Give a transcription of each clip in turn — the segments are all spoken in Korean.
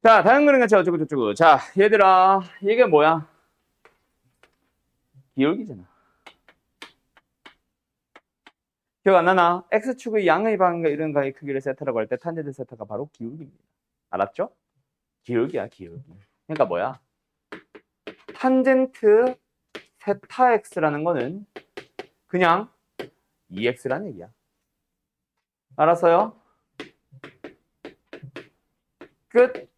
자, 다른 그림 같이 어쩌고 저쩌고. 자, 얘들아, 이게 뭐야? 기울기잖아. 기억 안 나나? X축의 양의 방과 이런 가의 크기를 세타라고 할 때 탄젠트 세타가 바로 기울기입니다. 알았죠? 기울기야, 기울기. 그러니까 뭐야? 탄젠트 세타 X라는 거는 그냥 2X라는 얘기야. 알았어요? 끝.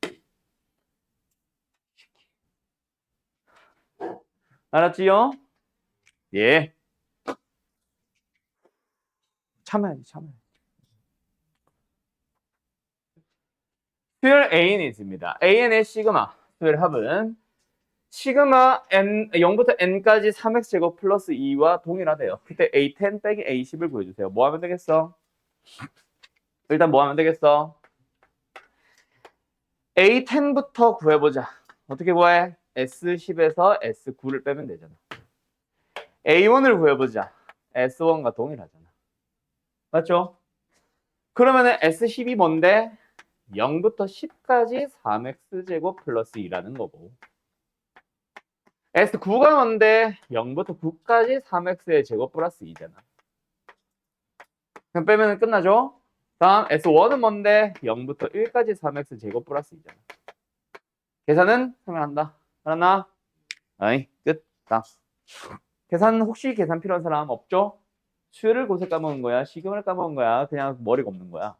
알았지요? 예. 참아야지, 참아야지. 수열 An이 있습니다. An의 시그마, 수열 합은 시그마 n 0부터 n까지 3x제곱 플러스 2와 동일하대요. 그때 a10 빼기 a10을 구해주세요. 뭐 하면 되겠어? 일단 뭐 하면 되겠어? a10부터 구해보자. 어떻게 구해? s10에서 s9를 빼면 되잖아. a1을 구해보자. s1과 동일하잖아. 맞죠? 그러면은 s10이 뭔데? 0부터 10까지 3x제곱 플러스 2라는 거고. S9가 뭔데? 0부터 9까지 3x의 제곱 플러스 2잖아. 그럼 빼면 끝나죠? 다음 S1은 뭔데? 0부터 1까지 3x 제곱 플러스 2잖아. 계산은 하면 한다. 알았나? 아이, 끝. 다음. 계산 혹시 계산 필요한 사람 없죠? 수열을 곳에 까먹은 거야? 시금을 까먹은 거야? 그냥 머리가 없는 거야?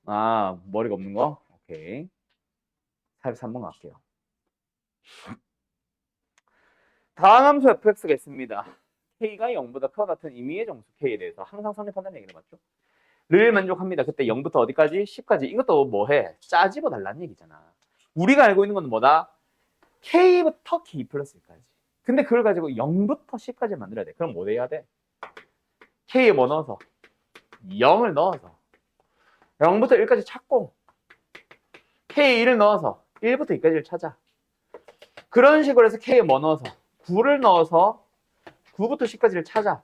아, 머리가 없는 거? 오케이. 43번 갈게요. 다음 함수 fx가 있습니다. k가 0보다 크와 같은 임의의 정수 k에 대해서 항상 성립한다는 얘기를 맞죠? 를 만족합니다. 그때 0부터 어디까지? 10까지. 이것도 뭐해? 짜집어 달라는 얘기잖아. 우리가 알고 있는 건 뭐다? k부터 k 플러스 1까지. 근데 그걸 가지고 0부터 10까지 만들어야 돼. 그럼 뭐 해야 돼? k에 뭐 넣어서? 0을 넣어서 0부터 1까지 찾고 k1을 넣어서 1부터 2까지를 찾아. 그런 식으로 해서 k에 뭐 넣어서 9를 넣어서 9부터 10까지를 찾아.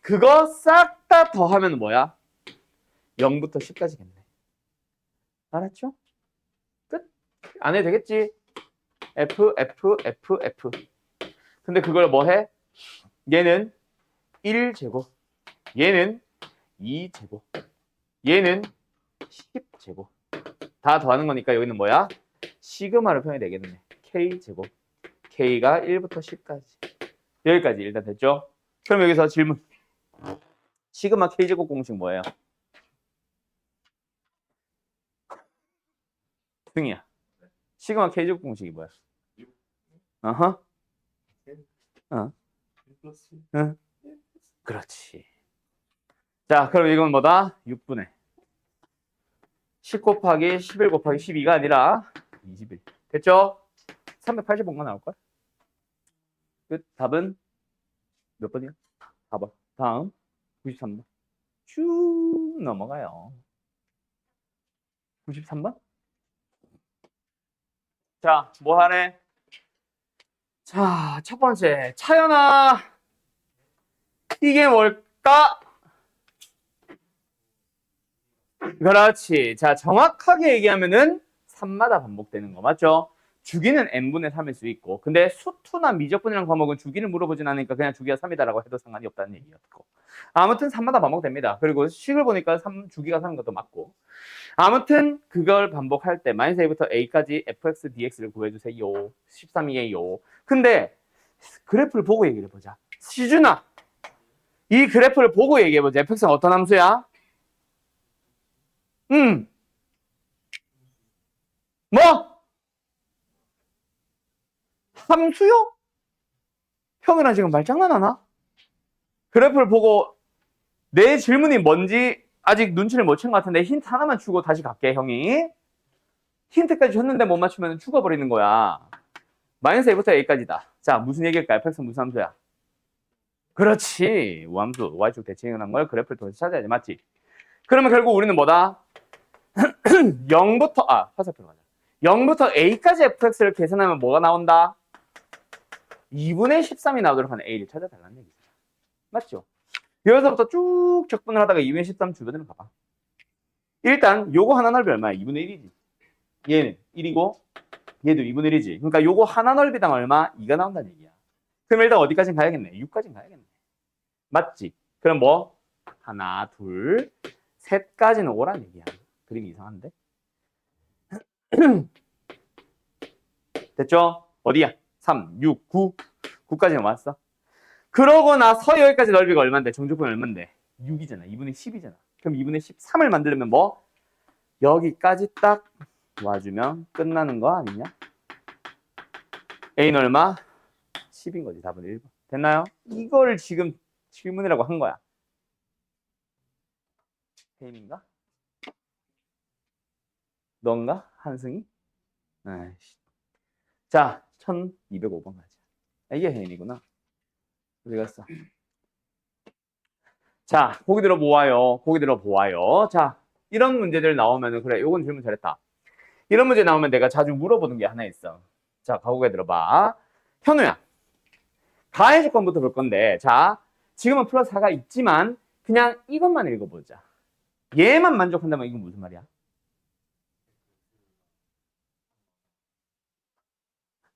그거 싹 다 더하면 뭐야? 0부터 10까지겠네. 알았죠? 끝. 안 해도 되겠지? F, F, F, F. 근데 그걸 뭐 해? 얘는 1제곱, 얘는 2제곱, 얘는 10제곱. 다 더하는 거니까 여기는 뭐야? 시그마로 표현이 되겠네. K제곱. K가 1부터 10까지. 여기까지 일단 됐죠? 그럼 여기서 질문. 시그마 K제곱 공식 뭐예요? 승희야. 시그마 K제곱 공식이 뭐야? 어허. 어. 응. 그렇지. 자, 그럼 이건 뭐다? 6분의 10 곱하기 11 곱하기 12가 아니라 21. 됐죠? 385가 나올걸? 끝. 답은 몇 번이야? 4번. 다음 93번. 쭉 넘어가요. 93번? 자, 뭐 하네? 자, 첫 번째. 차연아, 이게 뭘까? 그렇지. 자, 정확하게 얘기하면은 3마다 반복되는 거 맞죠? 주기는 n분의 3일 수 있고 근데 수투나 미적분이라는 과목은 주기를 물어보진 않으니까 그냥 주기가 3이다라고 해도 상관이 없다는 얘기였고 아무튼 3마다 반복됩니다. 그리고 식을 보니까 주기가 3인 것도 맞고 아무튼 그걸 반복할 때 마이너스 a부터 a까지 fx dx를 구해주세요. 13이에요. 근데 그래프를 보고 얘기해보자. 시준아, 이 그래프를 보고 얘기해보자. fx는 어떤 함수야? 뭐? 함수요? 형이랑 지금 말장난하나? 그래프를 보고 내 질문이 뭔지 아직 눈치를 못 챈 것 같은데 힌트 하나만 주고 다시 갈게, 형이. 힌트까지 줬는데 못 맞추면 죽어버리는 거야. 마이너스 a부터 a까지다. 자, 무슨 얘기일까? fx는 무슨 함수야? 그렇지. 우함수, y축 대칭한 걸 그래프를 통해서 찾아야지. 맞지? 그러면 결국 우리는 뭐다? 0부터, 화살표로 가자. 0부터 a까지 fx를 계산하면 뭐가 나온다? 2분의 13이 나오도록 하는 a를 찾아달라는 얘기죠. 맞죠? 여기서부터 쭉 적분을 하다가 2분의 13 주변으로 가봐. 일단 요거 하나 넓이 얼마야? 2분의 1이지. 얘는 1이고 얘도 2분의 1이지. 그러니까 요거 하나 넓이당 얼마? 2가 나온다는 얘기야. 그럼 일단 어디까지는 가야겠네? 6까지는 가야겠네. 맞지? 그럼 뭐? 하나, 둘, 셋까지는 오란 얘기야. 그림이 이상한데? 됐죠? 어디야? 3, 6, 9. 9까지는 왔어. 그러고 나서 여기까지 넓이가 얼만데? 정조분이 얼만데? 6이잖아. 2분의 10이잖아. 그럼 2분의 13을 만들려면 뭐? 여기까지 딱 와주면 끝나는 거 아니냐? A는 얼마? 10인 거지. 4분의 1번. 됐나요? 이걸 지금 질문이라고 한 거야. 혜인인가? 넌가? 한승이? 아이씨. 자, 1205번 가자. 이게 혜인이구나. 어디 갔어? 자, 보기 들어 보아요. 보기 들어 보아요. 자, 이런 문제들 나오면은 그래, 요건 질문 잘했다. 이런 문제 나오면 내가 자주 물어보는 게 하나 있어. 자, 가고개 들어봐. 현우야, 가해 조건부터 볼 건데, 자, 지금은 플러스 4가 있지만 그냥 이것만 읽어보자. 얘만 만족한다면 이건 무슨 말이야?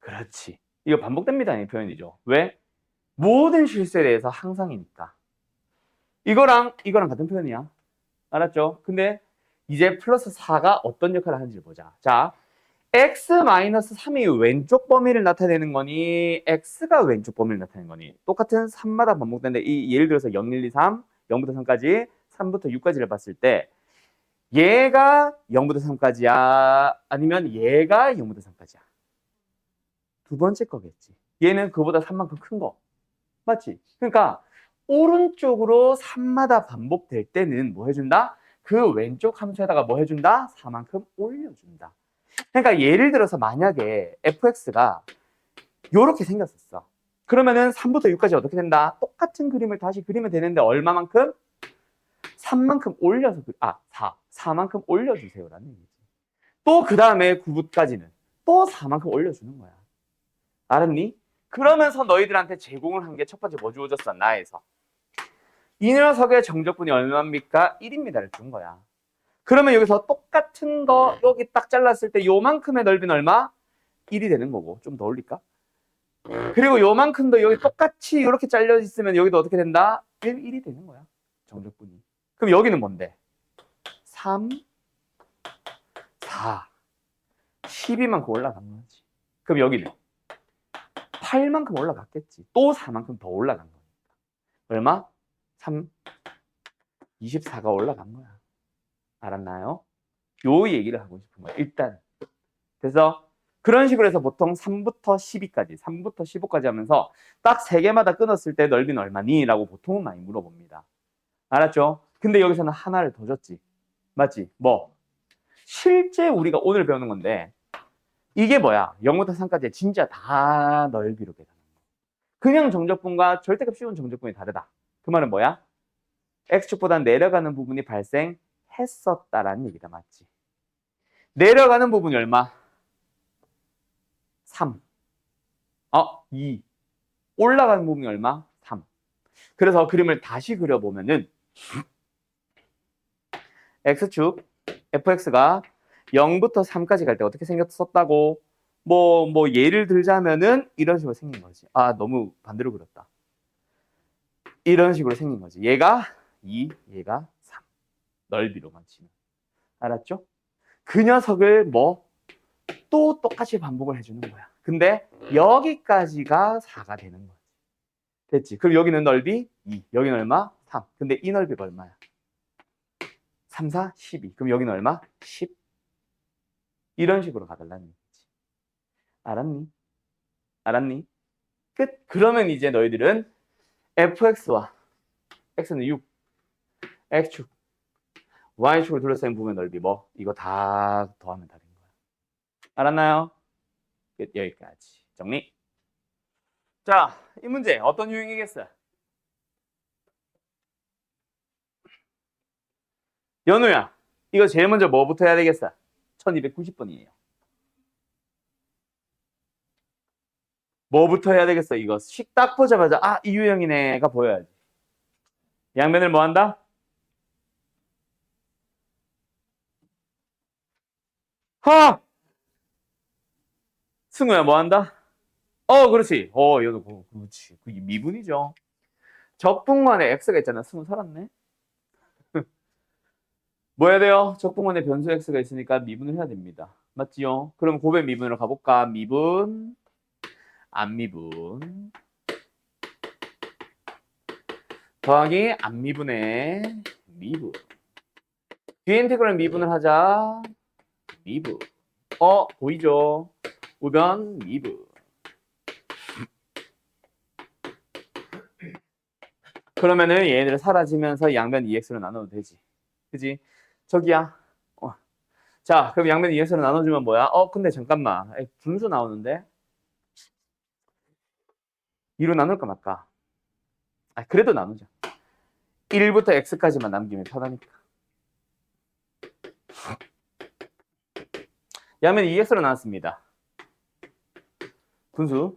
그렇지. 이거 반복됩니다. 이 표현이죠. 왜? 모든 실수에 대해서 항상이니까. 이거랑 같은 표현이야. 알았죠? 근데 이제 플러스 4가 어떤 역할을 하는지 보자. 자, x-3이 왼쪽 범위를 나타내는 거니 x가 왼쪽 범위를 나타내는 거니 똑같은 3마다 반복되는데 이 예를 들어서 0, 1, 2, 3, 0부터 3까지 3부터 6까지를 봤을 때 얘가 0부터 3까지야 아니면 얘가 0부터 3까지야? 두 번째 거겠지. 얘는 그보다 3만큼 큰 거. 맞지? 그러니까 오른쪽으로 3마다 반복될 때는 뭐 해준다? 그 왼쪽 함수에다가 뭐 해준다? 4만큼 올려준다. 그러니까 예를 들어서 만약에 fx가 이렇게 생겼었어. 그러면은 3부터 6까지 어떻게 된다? 똑같은 그림을 다시 그리면 되는데 얼마만큼? 3만큼 올려서 4만큼 올려주세요라는 얘기지. 또 그 다음에 9까지는 또 4만큼 올려주는 거야. 알았니? 그러면서 너희들한테 제공을 한 게 첫 번째 뭐 주어졌어? 나에서. 이 녀석의 정적분이 얼마입니까? 1입니다를 준 거야. 그러면 여기서 똑같은 거 여기 딱 잘랐을 때 요만큼의 넓이는 얼마? 1이 되는 거고. 좀 더 올릴까? 그리고 요만큼도 여기 똑같이 이렇게 잘려 있으면 여기도 어떻게 된다? 1이 되는 거야. 정적분이. 그럼 여기는 뭔데? 3, 4, 12만큼 올라간 거지. 그럼 여기는 8만큼 올라갔겠지. 또 4만큼 더 올라간 거니까. 얼마? 3, 24가 올라간 거야. 알았나요? 요 얘기를 하고 싶은 거야. 일단. 그래서 그런 식으로 해서 보통 3부터 12까지, 3부터 15까지 하면서 딱 3개마다 끊었을 때 넓이는 얼마니? 라고 보통은 많이 물어봅니다. 알았죠? 근데 여기서는 하나를 더 줬지. 맞지? 뭐? 실제 우리가 오늘 배우는 건데 이게 뭐야? 0부터 3까지 진짜 다 넓이로 계산하는 거. 그냥 정적분과 절대값 씌운 정적분이 다르다. 그 말은 뭐야? x축보다 내려가는 부분이 발생했었다라는 얘기다. 맞지? 내려가는 부분이 얼마? 3. 2. 올라가는 부분이 얼마? 3. 그래서 그림을 다시 그려보면은 x축 fx가 0부터 3까지 갈 때 어떻게 생겼었다고? 뭐 예를 들자면은 이런 식으로 생긴 거지. 너무 반대로 그렸다. 이런 식으로 생긴 거지. 얘가 2, 얘가 3. 넓이로만 치면. 알았죠? 그 녀석을 또 똑같이 반복을 해주는 거야. 근데 여기까지가 4가 되는 거지. 됐지? 그럼 여기는 넓이 2. 여기는 얼마? 3. 근데 이 넓이가 얼마야? 3, 4, 12. 그럼 여기는 얼마? 10. 이런 식으로 가달라는 얘기지. 알았니? 알았니? 끝. 그러면 이제 너희들은 fx와 x는 6, x축, y축을 둘러싸인 부분의 넓이 이거 다 더하면 다 되는 거야. 알았나요? 끝. 여기까지. 정리. 자, 이 문제 어떤 유형이겠어? 연우야, 이거 제일 먼저 뭐부터 해야 되겠어? 1290번이에요. 뭐부터 해야 되겠어? 이거 딱 보자마자 이 유형이네가 보여야지. 양면을 뭐 한다? 하! 승우야, 뭐 한다? 그렇지. 이거, 그렇지. 그게 미분이죠. 적분간에 x가 있잖아. 승우 살았네. 뭐 해야 돼요? 적분간에 변수 x가 있으니까 미분을 해야 됩니다. 맞지요? 그럼 고배 미분으로 가볼까? 미분, 안 미분. 더하기 안 미분의 미분. 뒤에 인테그랄 미분을 하자. 미분. 보이죠? 우변 미분. 그러면은 얘네들 사라지면서 양변 2x로 나눠도 되지. 그지? 저기야. 자, 그럼 양변 2x로 나눠주면 뭐야? 근데 잠깐만. 분수 나오는데? 2로 나눌까 말까? 그래도 나누자. 1부터 x까지만 남기면 편하니까. 양면 2x로 나왔습니다. 분수.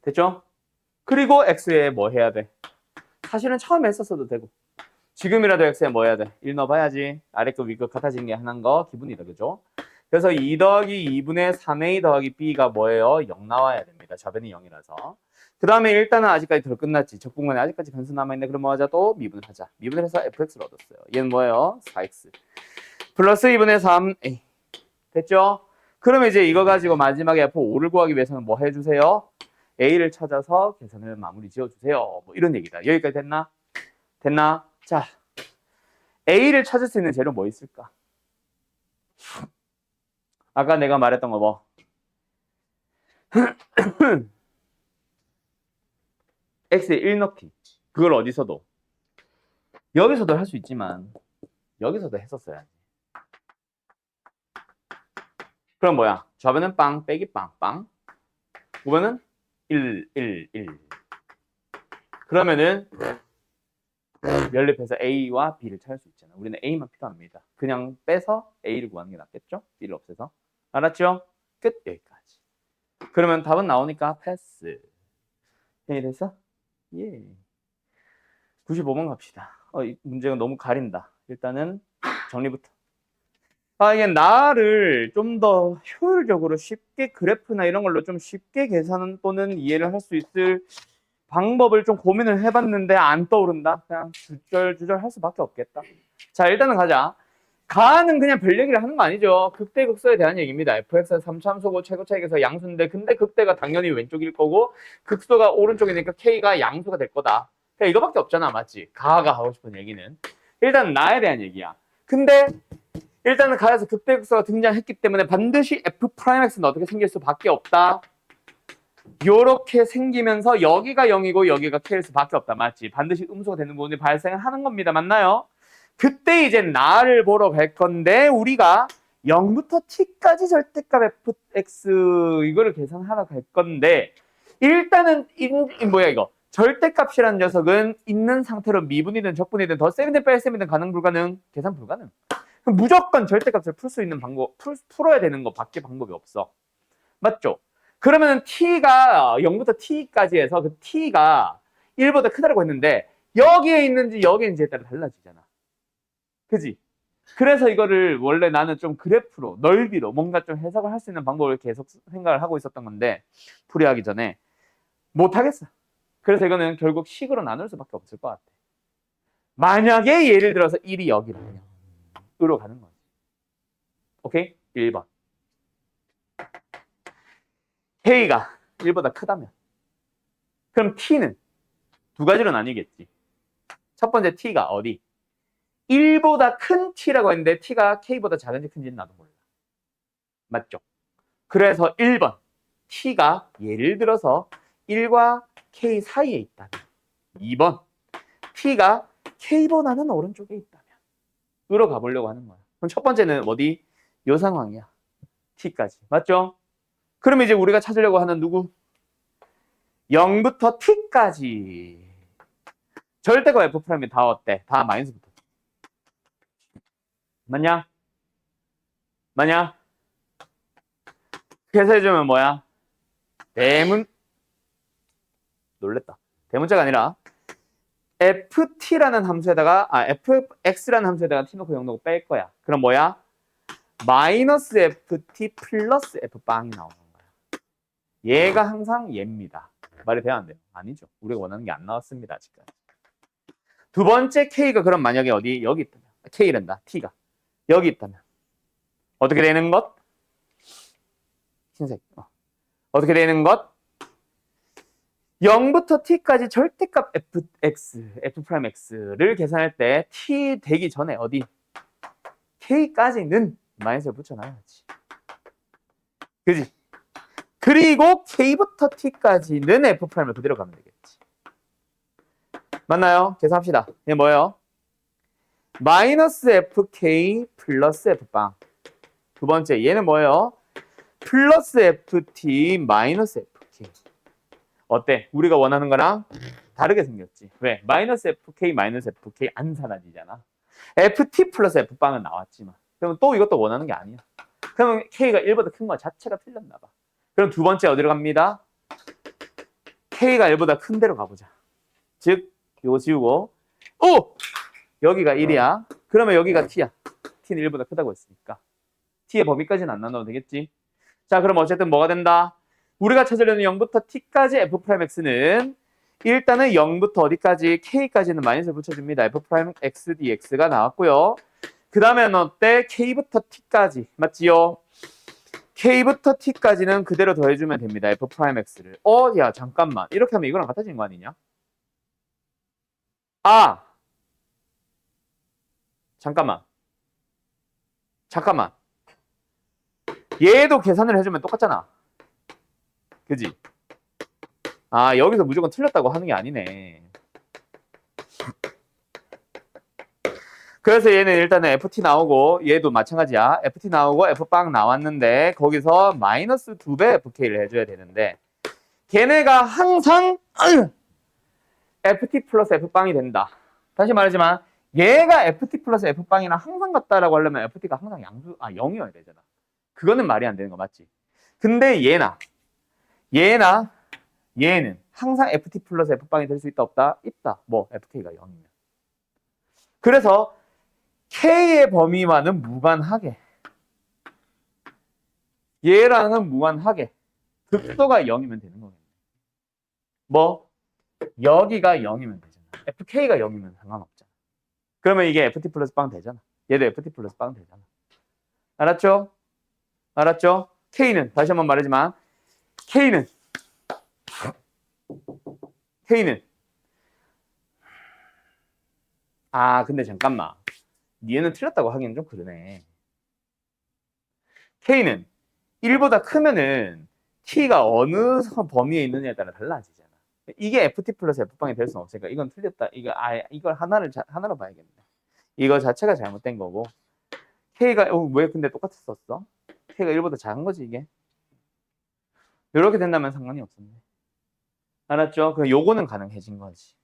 됐죠? 그리고 x에 뭐 해야 돼? 사실은 처음에 했었어도 되고. 지금이라도 x에 뭐 해야 돼? 1 넣어봐야지. 아래 거 위 거 같아지는 게 하나인 거 기분이다. 그죠? 그래서 2 더하기 2분의 3a 더하기 b가 뭐예요? 0 나와야 됩니다. 좌변이 0이라서. 그 다음에 일단은 아직까지 덜 끝났지. 적분간에 아직까지 변수 남아있네. 그럼 뭐 하자? 또 미분을 하자. 미분을 해서 fx를 얻었어요. 얘는 뭐예요? 4x. 플러스 2분의 3a. 됐죠? 그러면 이제 이거 가지고 마지막에 f5를 구하기 위해서는 뭐 해주세요? a를 찾아서 계산을 마무리 지어주세요. 뭐 이런 얘기다. 여기까지 됐나? 됐나? 자, a를 찾을 수 있는 재료 뭐 있을까? 아까 내가 말했던 거 뭐? x에 1 넣기. 그걸 어디서도? 여기서도 할 수 있지만 여기서도 했었어야지. 그럼 뭐야? 좌변은 빵 빼기 빵 빵. 우변은 1 1 1. 그러면은 연립해서 a와 b를 찾을 수 있잖아. 우리는 a만 필요합니다. 그냥 빼서 a를 구하는 게 낫겠죠? b를 없애서. 알았죠? 끝. 여기까지. 그러면 답은 나오니까 패스. 해결했어? 예. 95번 갑시다. 이 문제가 너무 가린다. 일단은 정리부터. 이게 나를 좀 더 효율적으로 쉽게 그래프나 이런 걸로 좀 쉽게 계산 또는 이해를 할 수 있을 방법을 좀 고민을 해봤는데 안 떠오른다. 그냥 주절주절 할 수밖에 없겠다. 자, 일단은 가자. 가는 그냥 별 얘기를 하는 거 아니죠. 극대 극소에 대한 얘기입니다. fx가 3참수고 최고 차익에서 양수인데 근데 극대가 당연히 왼쪽일 거고 극소가 오른쪽이니까 k가 양수가 될 거다. 그냥 이거밖에 없잖아. 맞지? 가가 하고 싶은 얘기는. 일단 나에 대한 얘기야. 근데 일단은 가에서 극대 극소가 등장했기 때문에 반드시 f'x는 어떻게 생길 수밖에 없다. 요렇게 생기면서 여기가 0이고 여기가 k일 수밖에 없다. 맞지? 반드시 음수가 되는 부분이 발생을 하는 겁니다. 맞나요? 그때 이제 나를 보러 갈 건데 우리가 0부터 t까지 절대값 fx 이거를 계산하러 갈 건데 일단은 뭐야 이거 절대값이라는 녀석은 있는 상태로 미분이든 적분이든 덧셈이든 뺄셈이든 가능 불가능? 계산 불가능. 무조건 절대값을 풀 수 있는 방법 풀어야 되는 거 밖에 방법이 없어. 맞죠? 그러면 t가 0부터 t까지 해서 그 t가 1보다 크다고 했는데 여기에 있는지 여기에 있는지에 따라 달라지잖아. 그지? 그래서 이거를 원래 나는 좀 그래프로 넓이로 뭔가 좀 해석을 할 수 있는 방법을 계속 생각을 하고 있었던 건데 풀이하기 전에 못하겠어. 그래서 이거는 결국 식으로 나눌 수밖에 없을 것 같아. 만약에 예를 들어서 1이 여기라면 으로 가는 거지. 오케이? 1번. k가 1보다 크다면 그럼 t는 두 가지로 나뉘겠지. 첫 번째 t가 어디? 1보다 큰 t라고 했는데 t가 k보다 작은지 큰지는 나도 몰라. 맞죠? 그래서 1번 t가 예를 들어서 1과 k 사이에 있다면 2번 t가 k보다는 오른쪽에 있다면 으로 가보려고 하는 거야. 그럼 첫 번째는 어디? 요 상황이야. t까지. 맞죠? 그럼 이제 우리가 찾으려고 하는 누구? 0부터 t까지. 절대가 f'이 다 어때? 다 마이너스부터. 맞냐? 맞냐? 그래서 해주면 뭐야? 대문 놀랬다. 대문자가 아니라 ft라는 함수에다가 fx라는 함수에다가 t 놓고 0 놓고 뺄 거야. 그럼 뭐야? 마이너스 ft 플러스 f빵이 나오는 거야. 얘가 항상 얘입니다. 말이 돼야 안 돼요? 아니죠. 우리가 원하는 게 안 나왔습니다. 아직까지. 두 번째 k가 그럼 만약에 어디? 여기 있다면 k란다. t가 여기 있다면 어떻게 되는 것? 흰색. 어떻게 되는 것? 0부터 t까지 절대값 f'x를 계산할 때 t 되기 전에 어디? k까지는 마이너스를 붙여놔야지. 그지? 그리고 k부터 t까지는 f'을 그대로 가면 되겠지. 맞나요? 계산합시다. 얘 뭐예요? 마이너스 fk 플러스 f빵. 두 번째 얘는 뭐예요? 플러스 ft 마이너스 fk. 어때? 우리가 원하는 거랑 다르게 생겼지. 왜? 마이너스 fk 마이너스 fk 안 사라지잖아. ft 플러스 f빵은 나왔지만 그러면 또 이것도 원하는 게 아니야. 그러면 k가 1보다 큰 거 자체가 틀렸나 봐. 그럼 두 번째 어디로 갑니다? k가 1보다 큰 데로 가보자. 즉 이거 지우고 여기가 1이야. 그러면 여기가 t야. t는 1보다 크다고 했으니까 t의 범위까지는 안 나눠도 되겠지. 자, 그럼 어쨌든 뭐가 된다? 우리가 찾으려는 0부터 t까지 f'x는 일단은 0부터 어디까지? k까지는 마이너스를 붙여줍니다. f'x dx가 나왔고요. 그 다음에는 어때? k부터 t까지. 맞지요? k부터 t까지는 그대로 더해주면 됩니다. f'x를. 야, 잠깐만. 이렇게 하면 이거랑 같아지는 거 아니냐? 잠깐만. 얘도 계산을 해주면 똑같잖아. 그지? 여기서 무조건 틀렸다고 하는 게 아니네. 그래서 얘는 일단은 ft 나오고 얘도 마찬가지야. ft 나오고 f빵 나왔는데 거기서 마이너스 2배 fk를 해줘야 되는데 걔네가 항상 ft 플러스 f빵이 된다. 다시 말하지만 얘가 ft 플러스 f빵이랑 항상 같다라고 하려면 ft가 항상 0이어야 되잖아. 그거는 말이 안 되는 거 맞지? 근데 얘는 항상 ft 플러스 f빵이 될 수 있다 없다? 있다. 뭐 fk가 0이면. 그래서 k의 범위와는 무관하게 얘랑은 무관하게 극소가 0이면 되는 거겠네. 뭐 여기가 0이면 되잖아. fk가 0이면 상관없잖아. 그러면 이게 ft 플러스 빵 되잖아. 얘도 ft 플러스 빵 되잖아. 알았죠? k는 다시 한번 말하지만 k는 근데 잠깐만. 얘는 틀렸다고 하기는 좀 그러네. k는 1보다 크면은 t가 어느 범위에 있느냐에 따라 달라지잖아. 이게 ft 플러스 f빵이 될 수는 없으니까 이건 틀렸다. 이걸 하나로 봐야겠네. 이거 자체가 잘못된 거고 k가 왜 근데 똑같았었어? k가 1보다 작은 거지 이게. 이렇게 된다면 상관이 없었네. 알았죠? 그럼 요거는 가능해진 거지.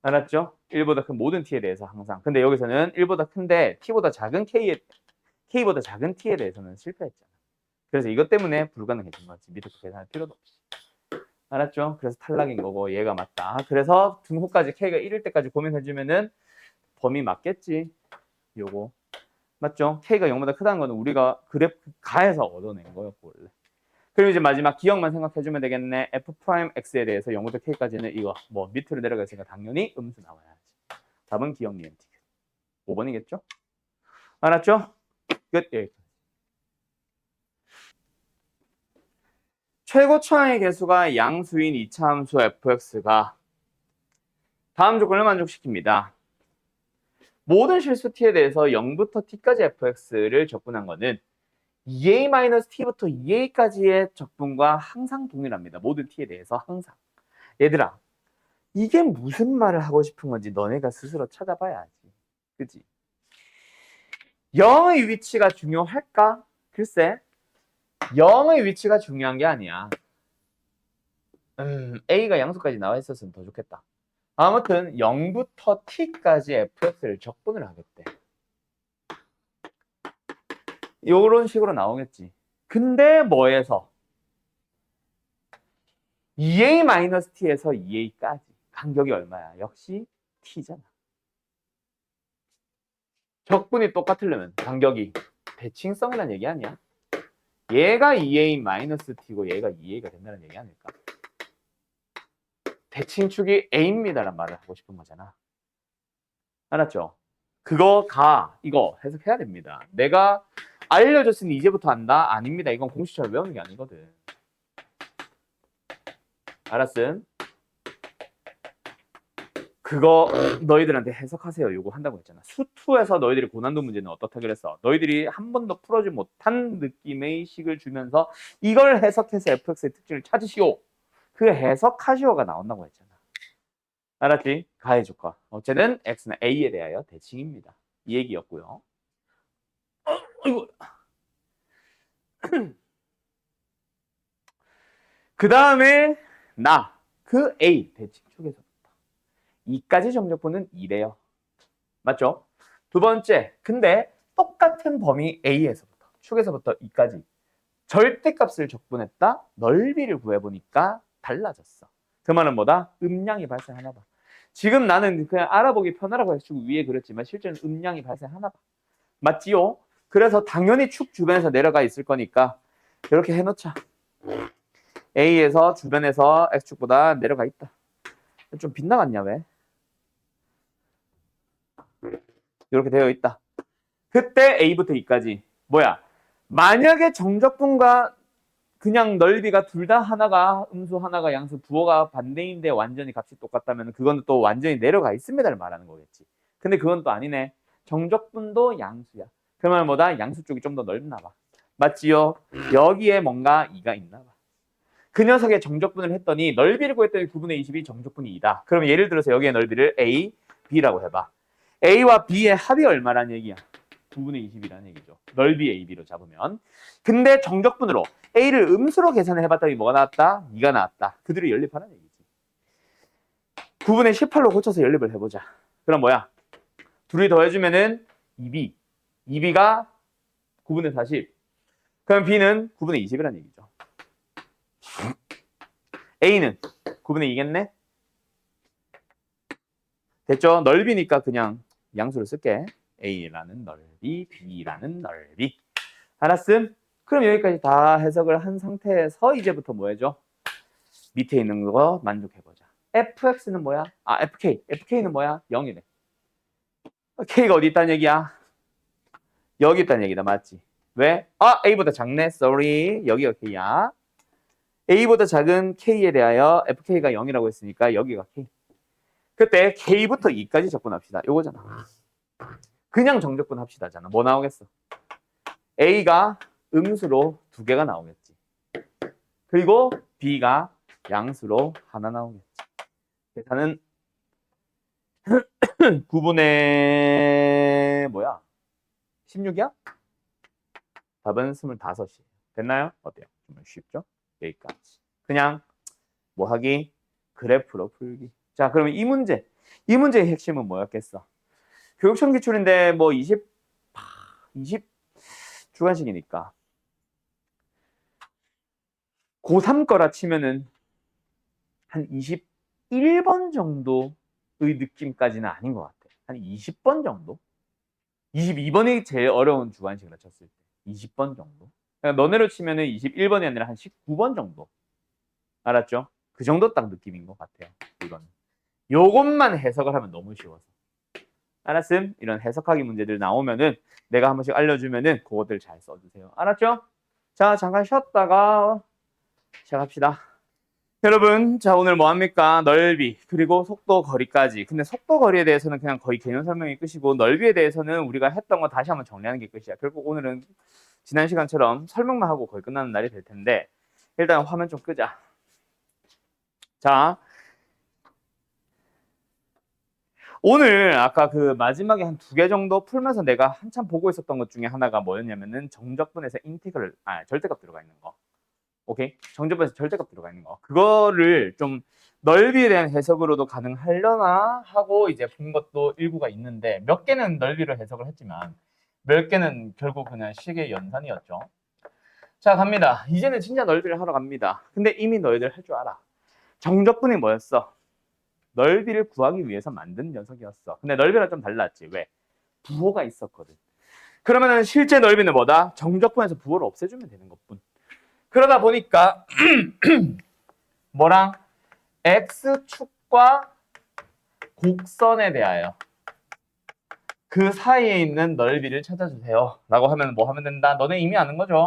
알았죠? 1보다 큰 모든 t에 대해서 항상. 근데 여기서는 1보다 큰데 t보다 작은 k보다 작은 t에 대해서는 실패했잖아. 그래서 이것 때문에 불가능해진 거지. 밑에 계산할 필요도 없이. 알았죠? 그래서 탈락인 거고 얘가 맞다. 그래서 등호까지 k가 1일 때까지 고민해주면은 범위 맞겠지. 요거. 맞죠? k가 0보다 크다는 거는 우리가 그래프 가에서 얻어낸 거였고 원래. 그리고 이제 마지막 기억만 생각해주면 되겠네. f'x에 대해서 0부터 k까지는 이거 뭐 밑으로 내려갔으니까 당연히 음수 나와야지. 답은 기억 니은 티. 5번이겠죠? 알았죠? 끝. 예. 최고 차항의 개수가 양수인 2차 함수 fx가 다음 조건을 만족시킵니다. 모든 실수 t에 대해서 0부터 t까지 fx를 적분한 거는 2a-t부터 2a까지의 적분과 항상 동일합니다. 모든 t에 대해서 항상. 얘들아, 이게 무슨 말을 하고 싶은 건지 너네가 스스로 찾아봐야지. 그치? 0의 위치가 중요할까? 글쎄, 0의 위치가 중요한 게 아니야. a가 양수까지 나와 있었으면 더 좋겠다. 아무튼 0부터 t까지 fx를 적분을 하겠대. 이런 식으로 나오겠지. 근데 뭐에서? 2a-t에서 2a까지 간격이 얼마야? 역시 t잖아. 적분이 똑같으려면 간격이 대칭성이라는 얘기 아니야? 얘가 2a-t고 얘가 2a가 된다는 얘기 아닐까? 대칭축이 a입니다라는 말을 하고 싶은 거잖아. 알았죠? 이거 해석해야 됩니다. 내가 알려줬으니 이제부터 안다? 아닙니다. 이건 공식처럼 외우는 게 아니거든. 알았음? 그거 너희들한테 해석하세요. 요거 한다고 했잖아. 수2에서 너희들이 고난도 문제는 어떻다 그랬어? 너희들이 한 번도 풀어지 못한 느낌의 식을 주면서 이걸 해석해서 fx의 특징을 찾으시오. 그 해석하시오가 나온다고 했잖아. 알았지? 가해 조건. 어쨌든 x는 a에 대하여 대칭입니다. 이 얘기였고요. 이거 그 다음에 그 a 대칭축에서부터 2까지 정적분은 2래요. 맞죠? 두 번째, 근데 똑같은 범위 a에서부터 축에서부터 2까지 절대값을 적분했다. 넓이를 구해보니까 달라졌어. 그 말은 뭐다? 음량이 발생하나 봐. 지금 나는 그냥 알아보기 편하라고 해서 위에 그렸지만 실제는 음량이 발생하나 봐. 맞지요? 그래서 당연히 축 주변에서 내려가 있을 거니까 이렇게 해놓자. A에서 주변에서 X축보다 내려가 있다. 좀 빗나갔냐 왜? 이렇게 되어 있다. 그때 A부터 E까지 뭐야? 만약에 정적분과 그냥 넓이가 둘 다 하나가 음수 하나가 양수 부호가 반대인데 완전히 값이 똑같다면 그건 또 완전히 내려가 있습니다를 말하는 거겠지. 근데 그건 또 아니네. 정적분도 양수야. 그러면 뭐다? 양수 쪽이 좀 더 넓나 봐. 맞지요? 여기에 뭔가 2가 있나 봐. 그 녀석의 정적분을 했더니 넓이를 구했더니 9분의 20이 정적분이 2다. 그럼 예를 들어서 여기에 넓이를 A, B라고 해봐. A와 B의 합이 얼마란 얘기야? 9분의 20이라는 얘기죠. 넓이 AB로 잡으면. 근데 정적분으로 A를 음수로 계산을 해봤더니 뭐가 나왔다? 2가 나왔다. 그들이 연립하라는 얘기지. 9분의 18로 고쳐서 연립을 해보자. 그럼 뭐야? 둘이 더해주면은 2B. 2B가 9분의 40. 그럼 B는 9분의 20이라는 얘기죠. A는 9분의 2겠네? 됐죠? 넓이니까 그냥 양수를 쓸게. A라는 넓이, B라는 넓이. 알았음? 그럼 여기까지 다 해석을 한 상태에서 이제부터 뭐 해줘? 밑에 있는 거 만족해보자. fx는 뭐야? fk. fk는 뭐야? 0이래. k가 어디 있다는 얘기야? 여기 있다는 얘기다. 맞지? 왜? a보다 작네. sorry. 여기가 k야. a보다 작은 k에 대하여 fk가 0이라고 했으니까 여기가 k. 그때 k부터 2까지 적분합시다. 요거잖아. 그냥 정적분 합시다잖아. 뭐 나오겠어? a가 음수로 2개가 나오겠지. 그리고 b가 양수로 하나 나오겠지. 계산은 9분의 뭐야? 16이야? 답은 25이. 됐나요? 어때요? 좀 쉽죠? 여기까지. 그냥 뭐 하기? 그래프로 풀기. 자, 그러면 이 문제의 핵심은 뭐였겠어? 교육청 기출인데 뭐 20 주관식이니까 고3 거라 치면은 한 21번 정도의 느낌까지는 아닌 것 같아. 한 20번 정도? 22번이 제일 어려운 주관식이라 쳤을 때 20번 정도? 그러니까 너네로 치면은 21번이 아니라 한 19번 정도. 알았죠? 그 정도 딱 느낌인 것 같아요. 이거는. 요것만 해석을 하면 너무 쉬워서. 알았음? 이런 해석하기 문제들 나오면은 내가 한 번씩 알려주면은 그것들 잘 써주세요. 알았죠? 자, 잠깐 쉬었다가 시작합시다. 여러분, 자, 오늘 뭐 합니까? 넓이, 그리고 속도, 거리까지. 근데 속도, 거리에 대해서는 그냥 거의 개념 설명이 끝이고, 넓이에 대해서는 우리가 했던 거 다시 한번 정리하는 게 끝이야. 결국 오늘은 지난 시간처럼 설명만 하고 거의 끝나는 날이 될 텐데, 일단 화면 좀 끄자. 자, 오늘 아까 그 마지막에 한 2개 정도 풀면서 내가 한참 보고 있었던 것 중에 하나가 뭐였냐면은 정적분에서 인티그럴, 절대값 들어가 있는 거. 오케이? 정적분에서 절대값 들어가 있는 거. 그거를 좀 넓이에 대한 해석으로도 가능하려나 하고 이제 본 것도 일부가 있는데 몇 개는 넓이를 해석을 했지만 몇 개는 결국 그냥 식의 연산이었죠. 자, 갑니다. 이제는 진짜 넓이를 하러 갑니다. 근데 이미 너희들 할 줄 알아. 정적분이 뭐였어? 넓이를 구하기 위해서 만든 녀석이었어. 근데 넓이랑 좀 달랐지. 왜? 부호가 있었거든. 그러면은 실제 넓이는 뭐다? 정적분에서 부호를 없애주면 되는 것뿐. 그러다 보니까 뭐랑 x축과 곡선에 대하여 그 사이에 있는 넓이를 찾아주세요. 라고 하면 뭐 하면 된다? 너네 이미 아는 거죠?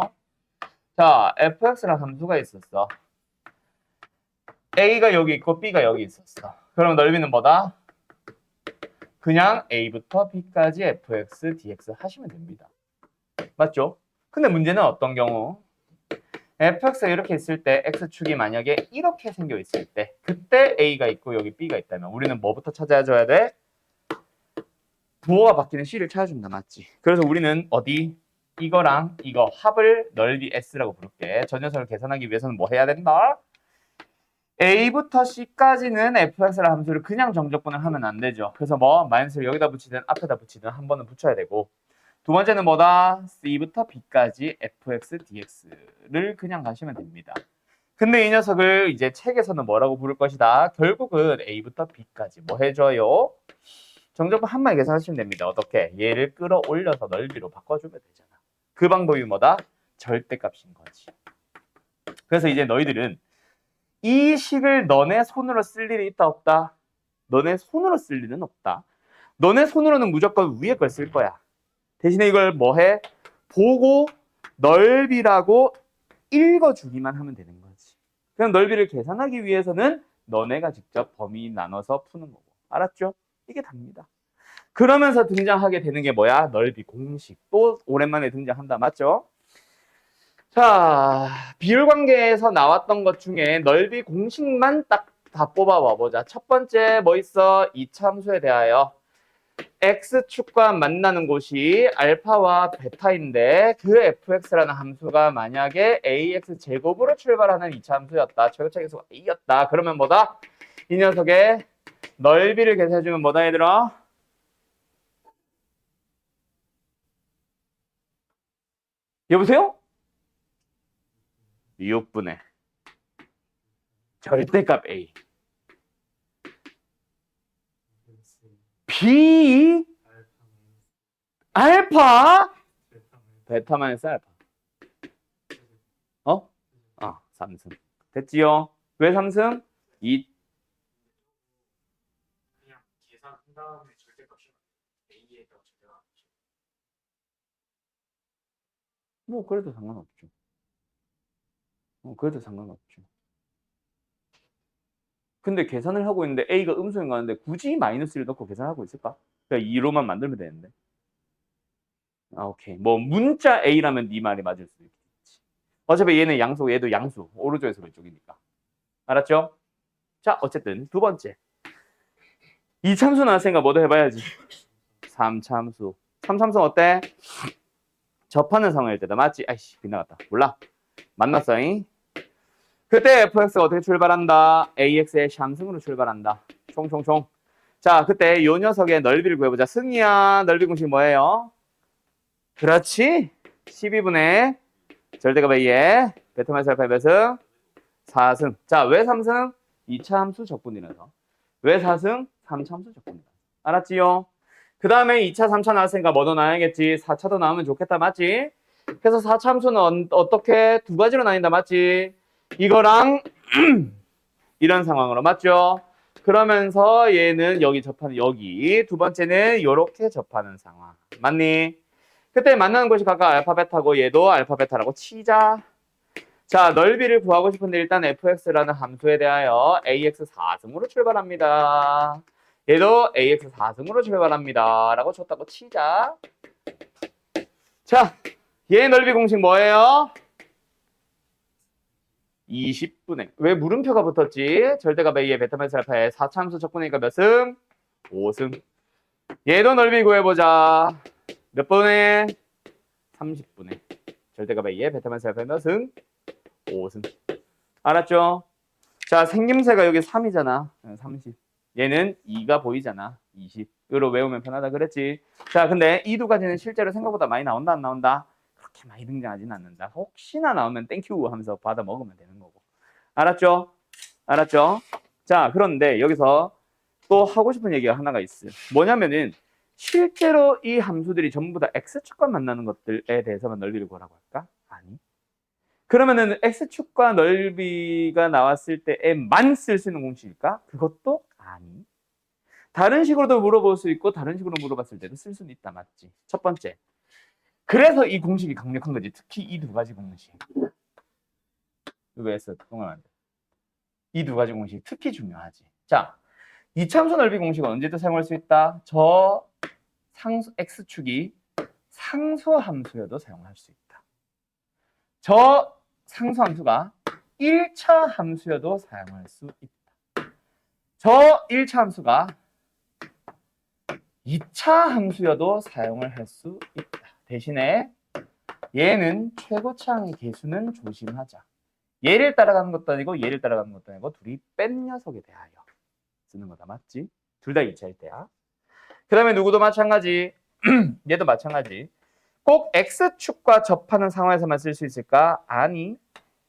자, fx라는 함수가 있었어. a가 여기 있고 b가 여기 있었어. 그럼 넓이는 뭐다? 그냥 a부터 b까지 fx, dx 하시면 됩니다. 맞죠? 근데 문제는 어떤 경우? fx가 이렇게 있을 때 x축이 만약에 이렇게 생겨 있을 때 그때 a가 있고 여기 b가 있다면 우리는 뭐부터 찾아줘야 돼? 부호가 바뀌는 c를 찾아준다. 맞지? 그래서 우리는 어디? 이거랑 이거 합을 넓이 s라고 부를게. 저 녀석을 계산하기 위해서는 뭐 해야 된다? a부터 c까지는 fx라는 함수를 그냥 정적분을 하면 안 되죠. 그래서 뭐 마이너스를 여기다 붙이든 앞에다 붙이든 한 번은 붙여야 되고, 두 번째는 뭐다? c부터 b까지 fx, dx를 그냥 가시면 됩니다. 근데 이 녀석을 이제 책에서는 뭐라고 부를 것이다? 결국은 a부터 b까지 뭐 해줘요? 정적분 한 마디 계산하시면 됩니다. 어떻게? 얘를 끌어올려서 넓이로 바꿔주면 되잖아. 그 방법이 뭐다? 절대값인 거지. 그래서 이제 너희들은 이 식을 너네 손으로 쓸 일이 있다 없다? 너네 손으로 쓸 일은 없다. 너네 손으로는 무조건 위에 걸 쓸 거야. 대신에 이걸 뭐 해? 보고 넓이라고 읽어주기만 하면 되는 거지. 그럼 넓이를 계산하기 위해서는 너네가 직접 범위 나눠서 푸는 거고. 알았죠? 이게 답니다. 그러면서 등장하게 되는 게 뭐야? 넓이 공식. 또 오랜만에 등장한다. 맞죠? 자, 비율관계에서 나왔던 것 중에 넓이 공식만 딱 다 뽑아와 보자. 첫 번째 뭐 있어? 이차함수에 대하여 x축과 만나는 곳이 알파와 베타인데 그 fx라는 함수가 만약에 ax 제곱으로 출발하는 이차함수였다. 최고차의 수가 a였다. 그러면 뭐다? 이 녀석의 넓이를 계산해주면 뭐다 얘들아? 여보세요? 6분의 절대값 a b 알파 베타 마이너스 알파 어? 3승 됐지요? 왜 3승? 이 그냥 계산한 다음에 절대값이 A에다가 절대값. 뭐 그래도 상관없죠. 그래도 상관없죠. 근데 계산을 하고 있는데 a가 음수인 가는데 굳이 마이너스를 넣고 계산하고 있을까? 그냥 2로만 만들면 되는데. 오케이. 뭐 문자 a라면 네 말이 맞을 수도 있겠지. 어차피 얘는 양수, 얘도 양수. 오른쪽에서 왼쪽이니까. 알았죠? 자, 어쨌든 두 번째. 이참수 나왔으니까 뭐도 해봐야지. 3참수. 3참수 어때? 접하는 상황일 때다. 맞지? 아이씨, 빗나갔다. 몰라. 만났어잉? 그때 fx가 어떻게 출발한다? ax의 샴승으로 출발한다. 총총총. 자, 그때 요 녀석의 넓이를 구해보자. 승이야, 넓이 공식 뭐예요? 그렇지. 12분의 절대값 a에 베타 마이너스 알파 몇 승? 4승. 자, 왜 3승? 2차 함수 적분이라서. 왜 4승? 3차 함수 적분이라서. 알았지요? 그 다음에 2차, 3차 나왔으니까 뭐도 나와야겠지. 4차도 나오면 좋겠다. 맞지? 그래서 4차 함수는 어떻게 두 가지로 나뉜다. 맞지? 이거랑 이런 상황으로. 맞죠? 그러면서 얘는 여기 접하는 여기. 두 번째는 이렇게 접하는 상황. 맞니? 그때 만나는 곳이 각각 알파 베타고 얘도 알파 베타라고 치자. 자, 넓이를 구하고 싶은데 일단 fx라는 함수에 대하여 ax 4승으로 출발합니다. 얘도 ax 4승으로 출발합니다. 라고 줬다고 치자. 자, 얘 넓이 공식 뭐예요? 20분의 왜 물음표가 붙었지? 절대값 a의 베타 마이너스 알파의 4차함수 적분이니까 몇 승? 5승. 얘도 넓이 구해보자. 몇 분의? 30분의 절대값 a의 베타 마이너스 알파의 몇 승? 5승. 알았죠? 자, 생김새가 여기 3이잖아. 30. 얘는 2가 보이잖아. 20으로 외우면 편하다 그랬지. 자, 근데 이 두 가지는 실제로 생각보다 많이 나온다 안 나온다? 그렇게 많이 등장하진 않는다. 혹시나 나오면 땡큐 하면서 받아 먹으면 되는 거고. 알았죠? 알았죠? 자, 그런데 여기서 또 하고 싶은 얘기가 하나가 있어요. 뭐냐면은 실제로 이 함수들이 전부 다 x축과 만나는 것들에 대해서만 넓이를 구하라고 할까? 아니. 그러면은 x축과 넓이가 나왔을 때에만 쓸 수 있는 공식일까? 그것도 아니. 다른 식으로도 물어볼 수 있고 다른 식으로 물어봤을 때도 쓸 수는 있다. 맞지? 첫 번째. 그래서 이 공식이 강력한 거지. 특히 이 두 가지 공식. 이거 했어. 동그라미. 이 두 가지 공식 특히 중요하지. 자, 이참수 넓이 공식은 언제도 사용할 수 있다? 저 상수 x축이 상수함수여도 사용할 수 있다. 저 상수함수가 1차 함수여도 사용할 수 있다. 저 1차 함수가 2차 함수여도 사용을 할 수 있다. 대신에 얘는 최고차항의 개수는 조심하자. 얘를 따라가는 것도 아니고 얘를 따라가는 것도 아니고 둘이 뺀 녀석에 대하여 쓰는 거다. 맞지? 둘 다 2차일 때야. 그 다음에 누구도 마찬가지. 얘도 마찬가지. 꼭 X축과 접하는 상황에서만 쓸 수 있을까? 아니,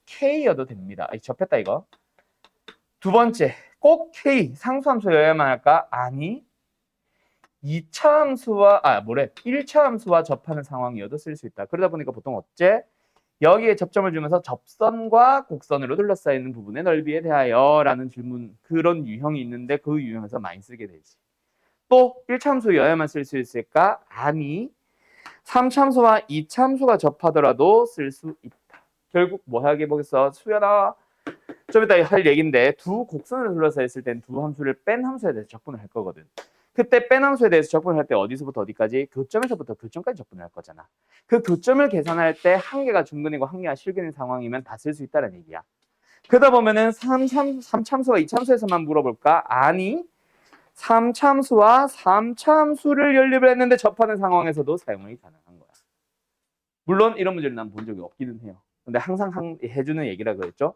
K여도 됩니다. 접했다 이거. 두 번째, 꼭 K, 상수함수여야만 할까? 아니, 2차 함수와, 1차 함수와 접하는 상황이어도 쓸 수 있다. 그러다 보니까 보통 어째? 여기에 접점을 주면서 접선과 곡선으로 둘러싸이는 부분의 넓이에 대하여 라는 질문, 그런 유형이 있는데 그 유형에서 많이 쓰게 되지. 또 1차 함수여야만 쓸 수 있을까? 아니, 3차 함수와 2차 함수가 접하더라도 쓸 수 있다. 결국 뭐 하게 보겠어? 수연아, 좀 이따 할 얘기인데 두 곡선을 둘러싸였을 땐 두 함수를 뺀 함수에 대해서 적분을 할 거거든. 그때 뺀 함수에 대해서 적분을 할 때 어디서부터 어디까지? 교점에서부터 교점까지 적분을 할 거잖아. 그 교점을 계산할 때 한 개가 중근이고 한 개가 실근인 상황이면 다 쓸 수 있다는 얘기야. 그러다 보면은 3참수와 2참수에서만 물어볼까? 아니, 3참수와 3참수를 연립을 했는데 접하는 상황에서도 사용이 가능한 거야. 물론 이런 문제를 난 본 적이 없기는 해요. 근데 항상 해주는 얘기라 그랬죠.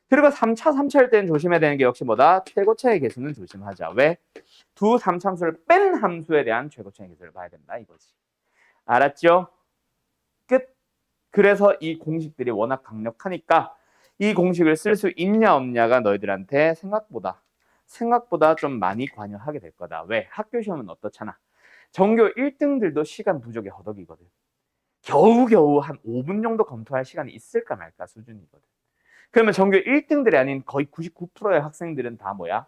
그리고 3차일 때는 조심해야 되는 게 역시 뭐다? 최고차의 개수는 조심하자. 왜? 두 3참수를 뺀 함수에 대한 최고차의 개수를 봐야 된다 이거지. 알았죠? 끝. 그래서 이 공식들이 워낙 강력하니까 이 공식을 쓸 수 있냐 없냐가 너희들한테 생각보다 좀 많이 관여하게 될 거다. 왜? 학교 시험은 어떻잖아. 전교 1등들도 시간 부족에 허덕이거든. 겨우겨우 한 5분 정도 검토할 시간이 있을까 말까 수준이거든. 그러면 전교 1등들이 아닌 거의 99%의 학생들은 다 뭐야?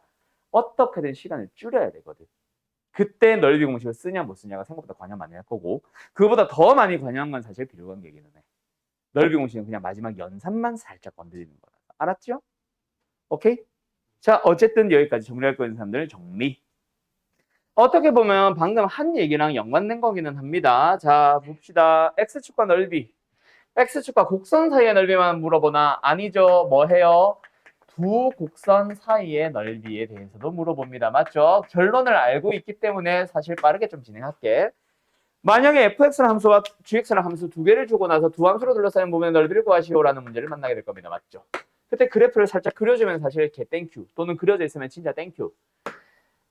어떻게든 시간을 줄여야 되거든. 그때 넓이 공식을 쓰냐 못 쓰냐가 생각보다 관여 많이 할 거고, 그거보다 더 많이 관여한 건 사실 비교관계기는 해. 넓이 공식은 그냥 마지막 연산만 살짝 건드리는 거라. 알았죠? 오케이? 자, 어쨌든 여기까지 정리할 거 있는 사람들은 정리. 어떻게 보면 방금 한 얘기랑 연관된 거기는 합니다. 자, 봅시다. X축과 넓이. X축과 곡선 사이의 넓이만 물어보나? 아니죠. 뭐 해요? 두 곡선 사이의 넓이에 대해서도 물어봅니다. 맞죠? 결론을 알고 있기 때문에 사실 빠르게 좀 진행할게. 만약에 fx라는 함수와 gx라는 함수 두 개를 주고 나서 두 함수로 둘러싸인 부분의 넓이를 구하시오라는 문제를 만나게 될 겁니다. 맞죠? 그때 그래프를 살짝 그려주면 사실 개 땡큐, 또는 그려져 있으면 진짜 땡큐.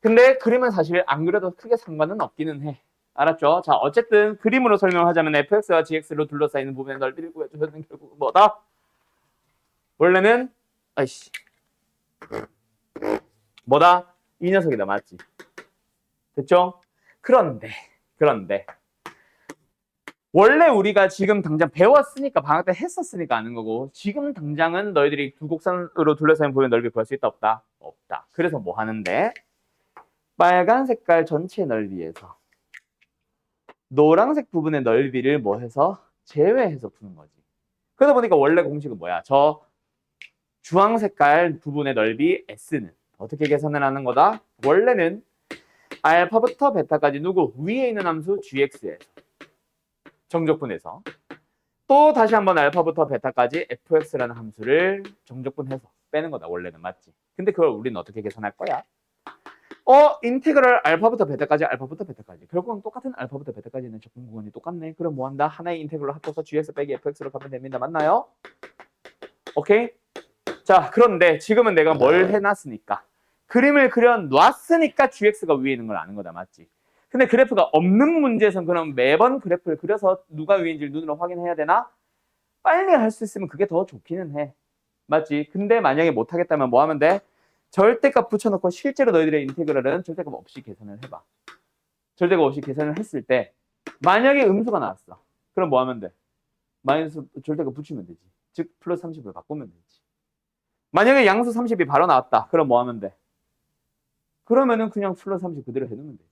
근데 그림은 사실 안 그려도 크게 상관은 없기는 해. 알았죠? 자, 어쨌든 그림으로 설명하자면 fx와 gx로 둘러싸이는 부분의 넓이를 구해주면 결국 뭐다? 원래는 아이씨 뭐다? 이 녀석이다. 맞지? 됐죠? 그런데 원래 우리가 지금 당장 배웠으니까 방학 때 했었으니까 아는 거고, 지금 당장은 너희들이 두 곡선으로 둘러싸인 부분의 넓이 구할 수 있다 없다? 없다. 그래서 뭐 하는데? 빨간 색깔 전체 넓이에서 노란색 부분의 넓이를 뭐 해서? 제외해서 푸는 거지. 그러다 보니까 원래 공식은 뭐야? 저 주황 색깔 부분의 넓이 S는 어떻게 계산을 하는 거다? 원래는 알파부터 베타까지 누구? 위에 있는 함수 gx에서 정적분해서 또 다시 한번 알파부터 베타까지 fx라는 함수를 정적분해서 빼는 거다. 원래는. 맞지? 근데 그걸 우리는 어떻게 계산할 거야? 인테그럴 알파부터 베타까지 결국은 똑같은 알파부터 베타까지 있는 적분 구간이 똑같네. 그럼 뭐 한다? 하나의 인테그럴 합쳐서 gx 빼기 fx로 가면 됩니다. 맞나요? 오케이? 자, 그런데 지금은 내가 뭘 해놨으니까, 그림을 그려놨으니까 gx가 위에 있는 걸 아는 거다. 맞지? 근데 그래프가 없는 문제에서는 그럼 매번 그래프를 그려서 누가 위인지를 눈으로 확인해야 되나? 빨리 할 수 있으면 그게 더 좋기는 해. 맞지? 근데 만약에 못하겠다면 뭐 하면 돼? 절대값 붙여놓고 실제로 너희들의 인테그랄은 절대값 없이 계산을 해봐. 절대값 없이 계산을 했을 때 만약에 음수가 나왔어. 그럼 뭐 하면 돼? 마이너스 절대값 붙이면 되지. 즉 플러스 30을 바꾸면 되지. 만약에 양수 30이 바로 나왔다. 그럼 뭐 하면 돼? 그러면은 그냥 플러스 30 그대로 해놓으면 돼.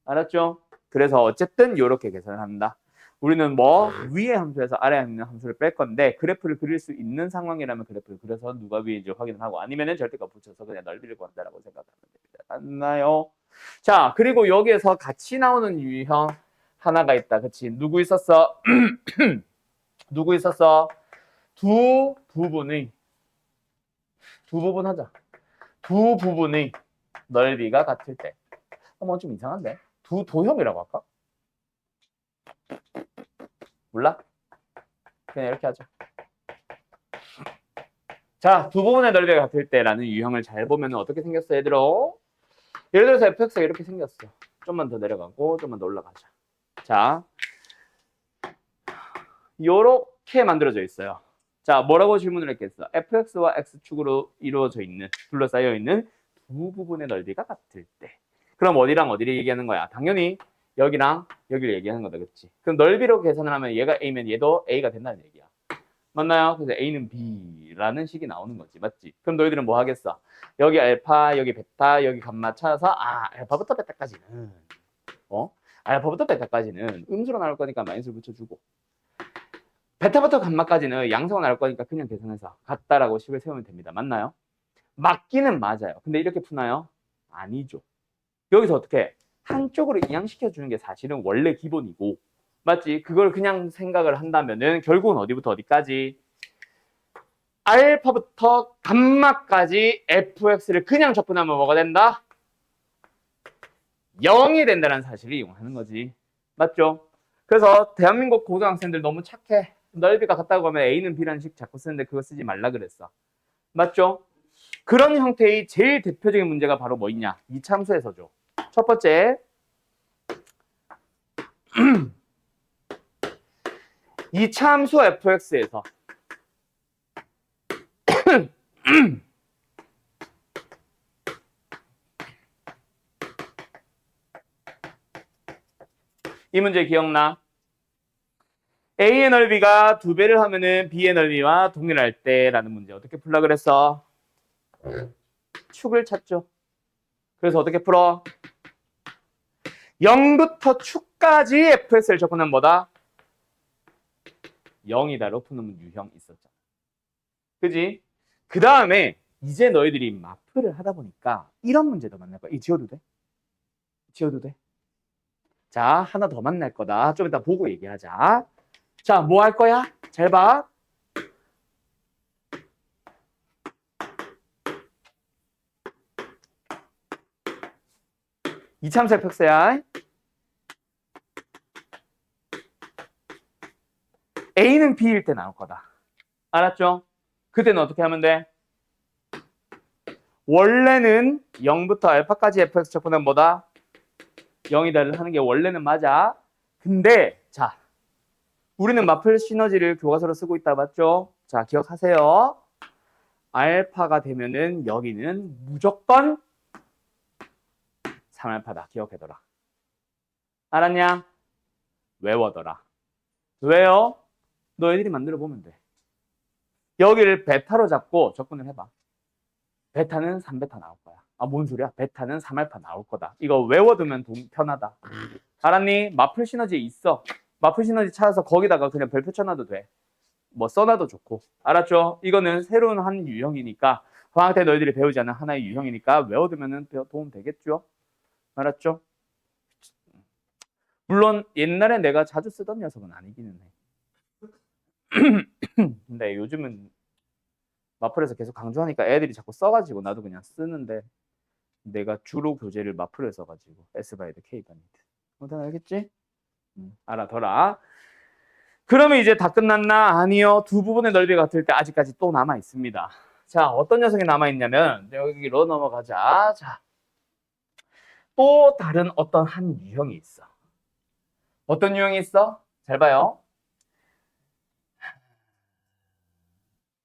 알았죠? 그래서 어쨌든 이렇게 계산을 한다. 우리는 뭐 위의 함수에서 아래에 있는 함수를 뺄 건데 그래프를 그릴 수 있는 상황이라면 그래프를 그려서 누가 위인지 확인을 하고 아니면은 절대값 붙여서 그냥 넓이를 구한다라고 생각하면 됩니다. 맞나요? 자, 그리고 여기에서 같이 나오는 유형 하나가 있다. 그치? 누구 있었어? 누구 있었어? 두 부분 하자. 두 부분의 넓이가 같을 때. 뭐 좀 이상한데? 두 도형이라고 할까? 몰라? 그냥 이렇게 하자. 자, 두 부분의 넓이가 같을 때라는 유형을 잘 보면 어떻게 생겼어, 얘들아? 예를 들어서 fx가 이렇게 생겼어. 좀만 더 내려가고 좀만 더 올라가자. 자, 요렇게 만들어져 있어요. 자, 뭐라고 질문을 했겠어? fx와 x축으로 이루어져 있는, 둘러싸여 있는 두 부분의 넓이가 같을 때. 그럼 어디랑 어디를 얘기하는 거야? 당연히 여기랑 여기를 얘기하는 거다, 그치? 그럼 넓이로 계산을 하면 얘가 a면 얘도 a가 된다는 얘기야. 맞나요? 그래서 a는 b라는 식이 나오는 거지, 맞지? 그럼 너희들은 뭐 하겠어? 여기 알파, 여기 베타, 여기 감마 찾아서 알파부터 베타까지는 알파부터 베타까지는 음수로 나올 거니까 마이너스를 붙여주고 베타부터 감마까지는 양수가 나올 거니까 그냥 계산해서 같다라고 식을 세우면 됩니다. 맞나요? 맞기는 맞아요. 근데 이렇게 푸나요? 아니죠. 여기서 어떻게 한쪽으로 이양시켜 주는 게 사실은 원래 기본이고 맞지? 그걸 그냥 생각을 한다면은 결국은 어디부터 어디까지? 알파부터 감마까지 fx를 그냥 접근하면 뭐가 된다? 0이 된다는 사실을 이용하는 거지. 맞죠? 그래서 대한민국 고등학생들 너무 착해. 넓이가 같다고 하면 A는 B라는 식 자꾸 쓰는데 그거 쓰지 말라 그랬어. 맞죠? 그런 형태의 제일 대표적인 문제가 바로 뭐 있냐? 이차함수에서죠. 첫 번째, 이차함수 fx에서 이 문제 기억나? A의 넓이가 2배를 하면은 B의 넓이와 동일할 때라는 문제 어떻게 풀라 그랬어? 축을 찾죠. 그래서 어떻게 풀어? 0부터 축까지 fx를 접근하면 뭐다? 0이다로 푸는 유형 있었잖아. 그지? 그 다음에 이제 너희들이 마프를 하다 보니까 이런 문제도 만날 거야. 이 지워도 돼? 지워도 돼? 자, 하나 더 만날 거다. 좀 이따 보고 얘기하자. 자, 뭐 할 거야? 잘 봐. 이차함수 fx야. A는 B일 때 나올 거다. 알았죠? 그때는 어떻게 하면 돼? 원래는 0부터 알파까지 fx 접근하면 뭐다? 0이다를 하는 게 원래는 맞아. 근데 자, 우리는 마플 시너지를 교과서로 쓰고 있다 맞죠? 자, 기억하세요. 알파가 되면은 여기는 무조건 3알파다. 기억해둬라. 알았냐? 외워둬라. 왜요? 너희들이 만들어 보면 돼. 여기를 베타로 잡고 접근을 해봐. 베타는 3베타 나올 거야. 뭔 소리야? 베타는 3알파 나올 거다. 이거 외워두면 편하다. 알았니? 마플 시너지 있어. 마플 시너지 찾아서 거기다가 그냥 별표 쳐놔도 돼. 뭐 써놔도 좋고. 알았죠? 이거는 새로운 한 유형이니까 방학 때 너희들이 배우지 않은 하나의 유형이니까 외워두면 도움 되겠죠? 알았죠? 물론 옛날에 내가 자주 쓰던 녀석은 아니기는 해. 근데 요즘은 마플에서 계속 강조하니까 애들이 자꾸 써가지고 나도 그냥 쓰는데 내가 주로 교재를 마플에 써가지고 S바이드 K바이드. 아무튼 알겠지? 알아둬라. 그러면 이제 다 끝났나? 아니요. 두 부분의 넓이가 같을 때 아직까지 또 남아 있습니다. 자, 어떤 녀석이 남아 있냐면 여기로 넘어가자. 자, 또 다른 어떤 한 유형이 있어. 어떤 유형이 있어? 잘 봐요.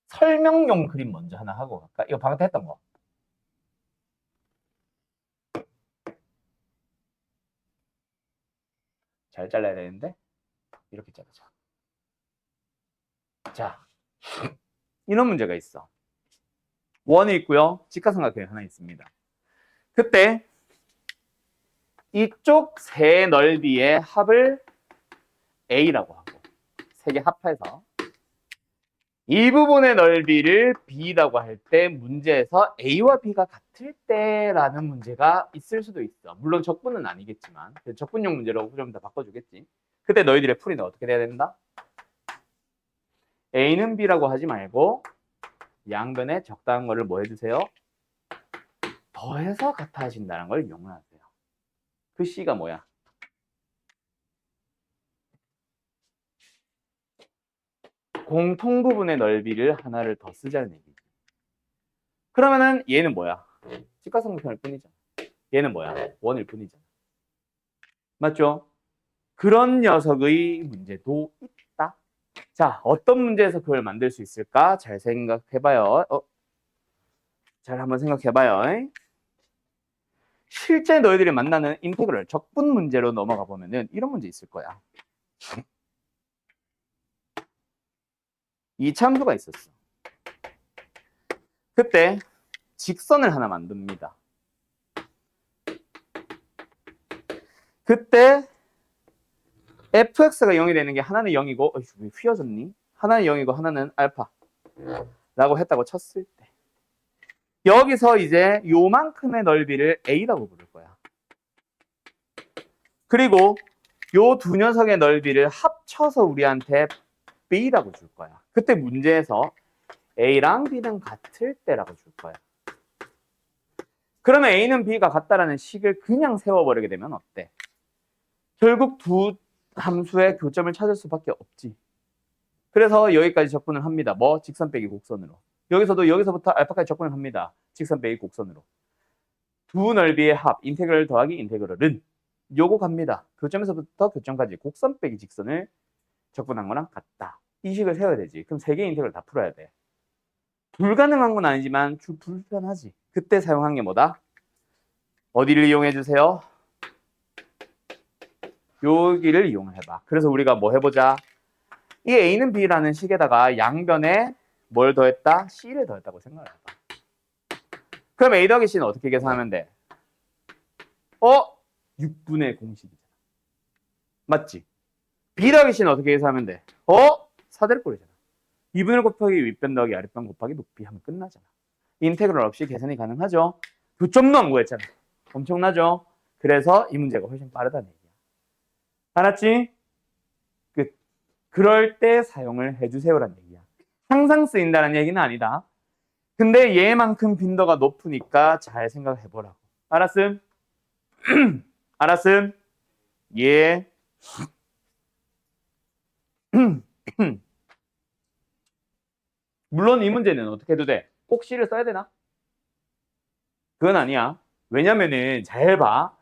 설명용 그림 먼저 하나 하고 갈까? 이거 방금 했던 거. 잘 잘라야 되는데 이렇게 자르자. 자, 이런 문제가 있어. 원이 있고요. 직각삼각형이 하나 있습니다. 그때 이쪽 세 넓이의 합을 A라고 하고 세 개 합해서 이 부분의 넓이를 B라고 할 때 문제에서 A와 B가 같을 때라는 문제가 있을 수도 있어. 물론 적분은 아니겠지만 적분용 문제로 좀 더 바꿔주겠지. 그때 너희들의 풀이는 어떻게 돼야 된다? A는 B라고 하지 말고 양변에 적당한 거를 뭐 해주세요? 더해서 같아진다는 걸 이용하세요. 그 C가 뭐야? 공통 부분의 넓이를 하나를 더 쓰자는 얘기지. 그러면은 얘는 뭐야? 직각삼각형일 뿐이잖아. 얘는 뭐야? 원일 뿐이잖아. 맞죠? 그런 녀석의 문제도 있다. 자, 어떤 문제에서 그걸 만들 수 있을까? 잘 생각해봐요. 잘 한번 생각해봐요. 실제 너희들이 만나는 인테그럴 적분 문제로 넘어가 보면은 이런 문제 있을 거야. 이 참수가 있었어. 그때 직선을 하나 만듭니다. 그때 fx가 0이 되는 게 하나는 0이고 왜 휘어졌니? 하나는 0이고 하나는 알파라고 했다고 쳤을 때 여기서 이제 요만큼의 넓이를 A라고 부를 거야. 그리고 요 두 녀석의 넓이를 합쳐서 우리한테 B라고 줄 거야. 그때 문제에서 A랑 B는 같을 때라고 줄 거야. 그러면 A는 B가 같다라는 식을 그냥 세워버리게 되면 어때? 결국 두 함수의 교점을 찾을 수밖에 없지. 그래서 여기까지 적분을 합니다. 뭐? 직선 빼기 곡선으로. 여기서도 여기서부터 알파까지 적분을 합니다. 직선 빼기 곡선으로. 두 넓이의 합, 인테그럴 더하기 인테그럴은 요거 갑니다. 교점에서부터 교점까지 곡선 빼기 직선을 적분한 거랑 같다. 이 식을 세워야 되지. 그럼 세 개의 인테그럴 다 풀어야 돼. 불가능한 건 아니지만 불편하지. 그때 사용한 게 뭐다? 어디를 이용해 주세요? 여기를 이용해봐. 그래서 우리가 뭐 해보자. 이 A는 B라는 식에다가 양변에 뭘 더했다? C를 더했다고 생각을 해봐. 그럼 A 더하기 C는 어떻게 계산하면 돼? 6분의 공식이잖아. 맞지? B 더하기 C는 어떻게 계산하면 돼? 4대를 꼴이잖아. 2분의 1 곱하기 윗변 더하기 아랫변 곱하기 높이 하면 끝나잖아. 인테그럴 없이 계산이 가능하죠. 교점도 안 구했잖아. 엄청나죠? 그래서 이 문제가 훨씬 빠르다는 얘기야. 알았지? 끝. 그럴 때 사용을 해주세요라는 얘기야. 항상 쓰인다는 얘기는 아니다. 근데 얘만큼 빈도가 높으니까 잘 생각해보라고. 알았음? 알았음? 예. 물론 이 문제는 어떻게 해도 돼? 꼭 C를 써야 되나? 그건 아니야. 왜냐면은 잘 봐.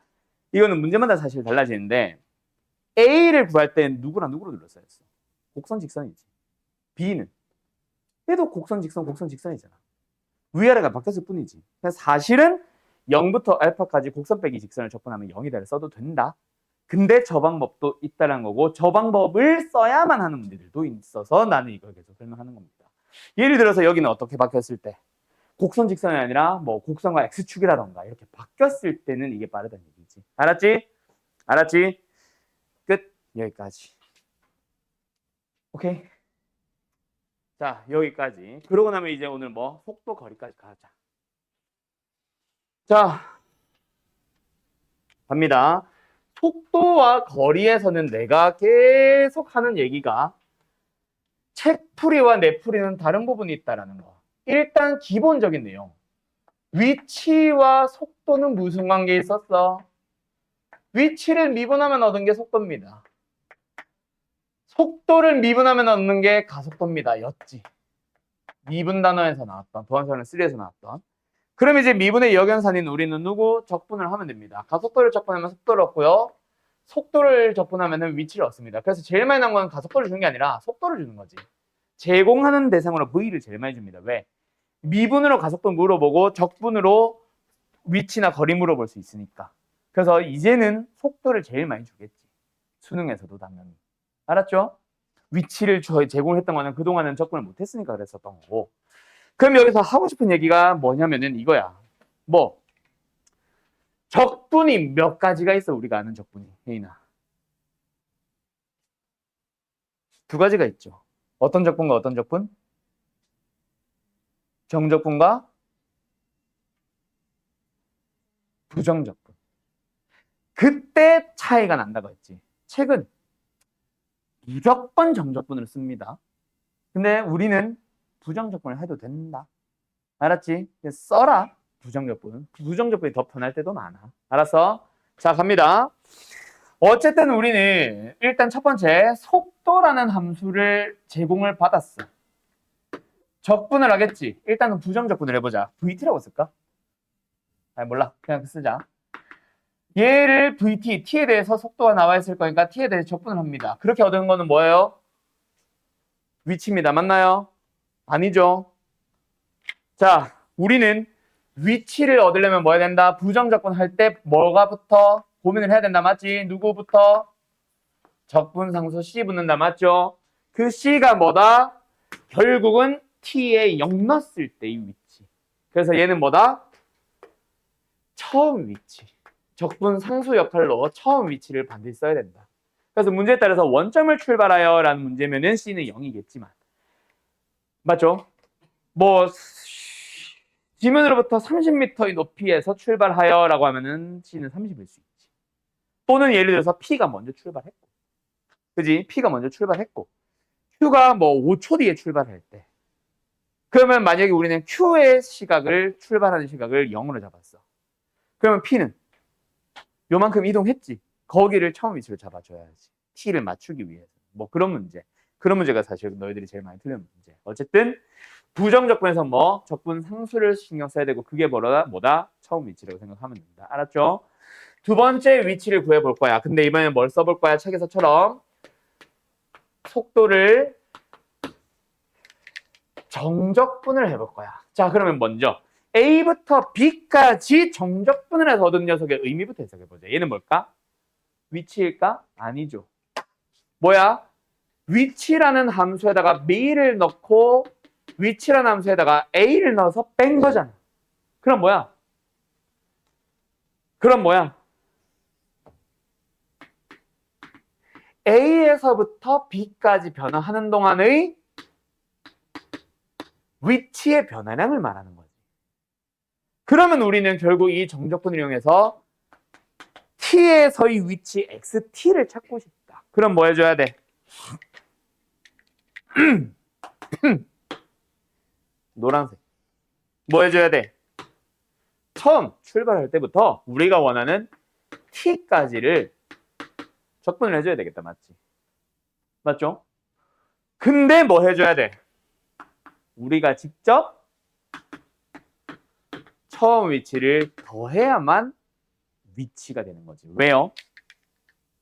이거는 문제마다 사실 달라지는데 A를 구할 땐 누구랑 누구로 눌렀어야 했어? 곡선 직선이지. B는 얘도 곡선 직선 곡선 직선이잖아. 위아래가 바뀌었을 뿐이지. 그래서 사실은 0부터 알파까지 곡선 빼기 직선을 적분하면 0이다를 써도 된다. 근데 저 방법도 있다는 거고 저 방법을 써야만 하는 문제들도 있어서 나는 이걸 계속 설명하는 겁니다. 예를 들어서 여기는 어떻게 바뀌었을 때 곡선 직선이 아니라 뭐 곡선과 x축이라던가 이렇게 바뀌었을 때는 이게 빠르다는 얘기지. 알았지? 알았지? 끝. 여기까지. 오케이. 자, 여기까지. 그러고 나면 이제 오늘 뭐 속도 거리까지 가자. 자, 갑니다. 속도와 거리에서는 내가 계속 하는 얘기가 책풀이와 내풀이는 다른 부분이 있다라는 거. 일단 기본적인 내용. 위치와 속도는 무슨 관계에 있었어? 위치를 미분하면 얻은 게 속도입니다. 속도를 미분하면 얻는 게 가속도입니다. 였지. 미분 단어에서 나왔던, 도안선은 3에서 나왔던. 그럼 이제 미분의 역연산인 우리는 누구? 적분을 하면 됩니다. 가속도를 적분하면 속도를 얻고요. 속도를 적분하면 위치를 얻습니다. 그래서 제일 많이 나온 건 가속도를 주는 게 아니라 속도를 주는 거지. 제공하는 대상으로 V를 제일 많이 줍니다. 왜? 미분으로 가속도 물어보고 적분으로 위치나 거리 물어볼 수 있으니까. 그래서 이제는 속도를 제일 많이 주겠지. 수능에서도 당연히. 알았죠? 위치를 제공했던 거는 그동안은 접근을 못했으니까 그랬었던 거고. 그럼 여기서 하고 싶은 얘기가 뭐냐면은 이거야. 뭐 적분이 몇 가지가 있어. 우리가 아는 적분이. 혜인아. 두 가지가 있죠. 어떤 적분과 어떤 적분? 정적분과 부정적분. 그때 차이가 난다고 했지. 책은 무조건 정적분을 씁니다. 근데 우리는 부정적분을 해도 된다. 알았지? 써라. 부정적분은. 부정적분이 더 편할 때도 많아. 알았어? 자, 갑니다. 어쨌든 우리는 일단 첫 번째 속도라는 함수를 제공을 받았어. 적분을 하겠지. 일단은 부정적분을 해보자. VT라고 쓸까? 몰라. 그냥 쓰자. 얘를 VT, T에 대해서 속도가 나와 있을 거니까 T에 대해서 적분을 합니다. 그렇게 얻은 거는 뭐예요? 위치입니다. 맞나요? 아니죠. 자, 우리는 위치를 얻으려면 뭐 해야 된다? 부정적분 할 때 뭐가 붙어? 고민을 해야 된다. 맞지? 누구부터? 적분상수 C 붙는다. 맞죠? 그 C가 뭐다? 결국은 T에 0 넣었을 때의 위치. 그래서 얘는 뭐다? 처음 위치. 적분상수 역할로 처음 위치를 반드시 써야 된다. 그래서 문제에 따라서 원점을 출발하여 라는 문제면은 C는 0이겠지만. 맞죠? 뭐 지면으로부터 30m의 높이에서 출발하여 라고 하면은 C는 30일 수 있지. 또는 예를 들어서 P가 먼저 출발했고. 그지? P가 먼저 출발했고. Q가 뭐 5초 뒤에 출발할 때. 그러면 만약에 우리는 Q의 시각을 출발하는 시각을 0으로 잡았어. 그러면 P는 요만큼 이동했지. 거기를 처음 위치로 잡아줘야지. T를 맞추기 위해서. 뭐 그런 문제. 그런 문제가 사실 너희들이 제일 많이 틀린 문제. 어쨌든 부정적분에서 뭐 적분 상수를 신경 써야 되고 그게 뭐다? 처음 위치라고 생각하면 됩니다. 알았죠? 두 번째 위치를 구해볼 거야. 근데 이번엔 뭘 써볼 거야? 책에서처럼 속도를 정적분을 해볼 거야. 자, 그러면 먼저 A부터 B까지 정적분을 해서 얻은 녀석의 의미부터 해석해보자. 얘는 뭘까? 위치일까? 아니죠. 뭐야? 위치라는 함수에다가 B를 넣고 위치라는 함수에다가 A를 넣어서 뺀 거잖아. 그럼 뭐야? A에서부터 B까지 변화하는 동안의 위치의 변화량을 말하는 거지. 그러면 우리는 결국 이 정적분을 이용해서 T에서의 위치 XT를 찾고 싶다. 그럼 뭐 해줘야 돼? 노란색. 뭐 해줘야 돼? 처음 출발할 때부터 우리가 원하는 T까지를 적분을 해줘야 되겠다. 맞지? 맞죠? 근데 뭐 해줘야 돼? 우리가 직접 처음 위치를 더해야만 위치가 되는 거지. 왜요?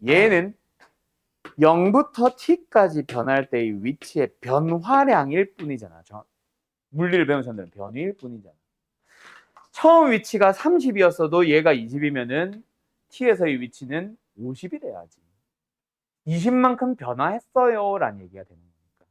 얘는 0부터 T까지 변할 때의 위치의 변화량일 뿐이잖아. 물리를 배운 사람들은 변위일 뿐이잖아. 처음 위치가 30이었어도 얘가 20이면은 T에서의 위치는 50이 돼야지. 20만큼 변화했어요 라는 얘기가 되는 거니까.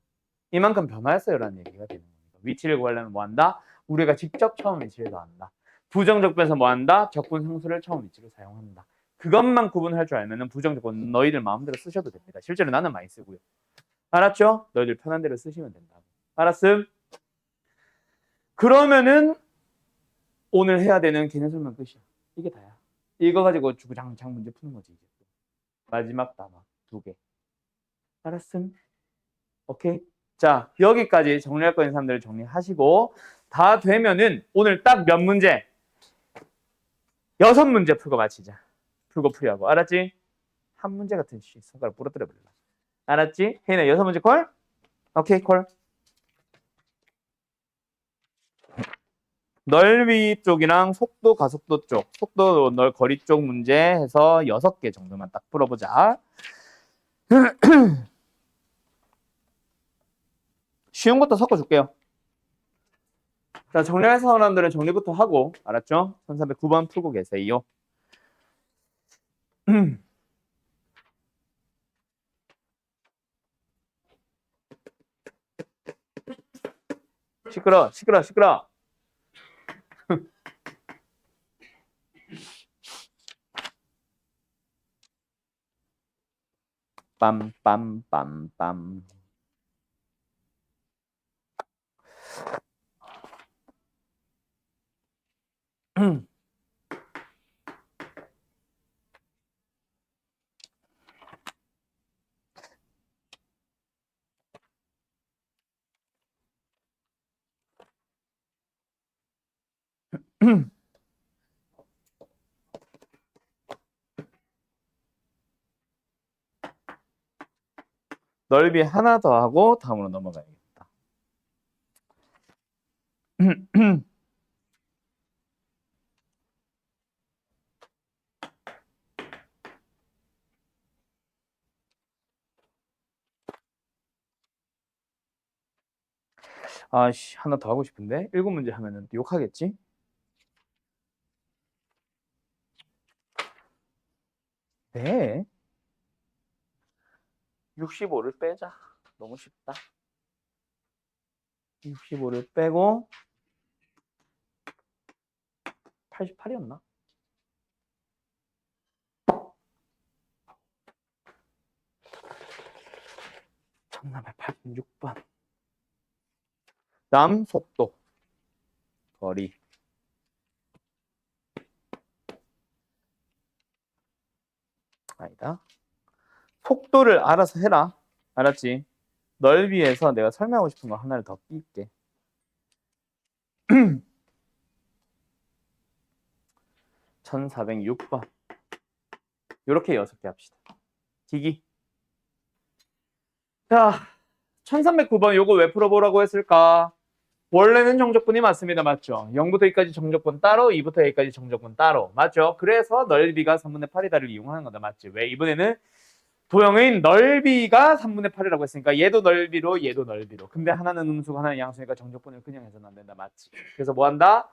이만큼 변화했어요 라는 얘기가 되는 거니까. 위치를 구하려면 뭐 한다? 우리가 직접 처음 위치를 더한다. 부정적분에서 뭐 한다? 적분 상수를 처음 위치로 사용한다. 그것만 구분할 줄 알면은 부정적분 너희들 마음대로 쓰셔도 됩니다. 실제로 나는 많이 쓰고요. 알았죠? 너희들 편한 대로 쓰시면 된다. 알았음? 그러면은 오늘 해야 되는 개념 설명 끝이야. 이게 다야. 이거 가지고 주구장창 문제 푸는 거지. 이제. 마지막 단어 2개. 알았음? 오케이? 자, 여기까지 정리할 거 있는 사람들 정리하시고 다 되면은 오늘 딱 몇 문제? 6문제 풀고 마치자. 풀고 풀이하고. 알았지? 한 문제 같은 손가락 부러뜨려 버릴라. 알았지? 혜인아 6문제 콜? 오케이 콜. 넓이 쪽이랑 속도, 가속도 쪽, 속도, 거리 쪽 문제 해서 6개 정도만 딱 풀어보자. 쉬운 것도 섞어줄게요. 자, 정리할 사람들은 정리부터 하고, 알았죠? 1309번 풀고 계세요. 시끄러, 시끄러, 시끄러. 빰빰빰빰. 넓이 하나 더 하고 다음으로 넘어가야겠다. 아씨, 하나 더 하고 싶은데 7문제 하면은 욕하겠지? 네. 65를 빼자. 너무 쉽다. 65를 빼고 88이었나? 천남의 86번. 다음 속도. 거리. 아니다. 속도를 알아서 해라. 알았지? 넓이에서 내가 설명하고 싶은 거 하나를 더 낄게. 1406번. 이렇게 6개 합시다. 기기. 자, 1309번 요거 왜 풀어보라고 했을까? 원래는 정적분이 맞습니다. 맞죠? 0부터 2까지 정적분 따로, 2부터 2까지 정적분 따로. 맞죠? 그래서 넓이가 3분의 8이다를 이용하는 거다. 맞지? 왜? 이번에는 도형의 넓이가 3분의 8이라고 했으니까 얘도 넓이로 얘도 넓이로. 근데 하나는 음수고 하나는 양수니까 정적분을 그냥 해서는 안 된다. 맞지? 그래서 뭐 한다?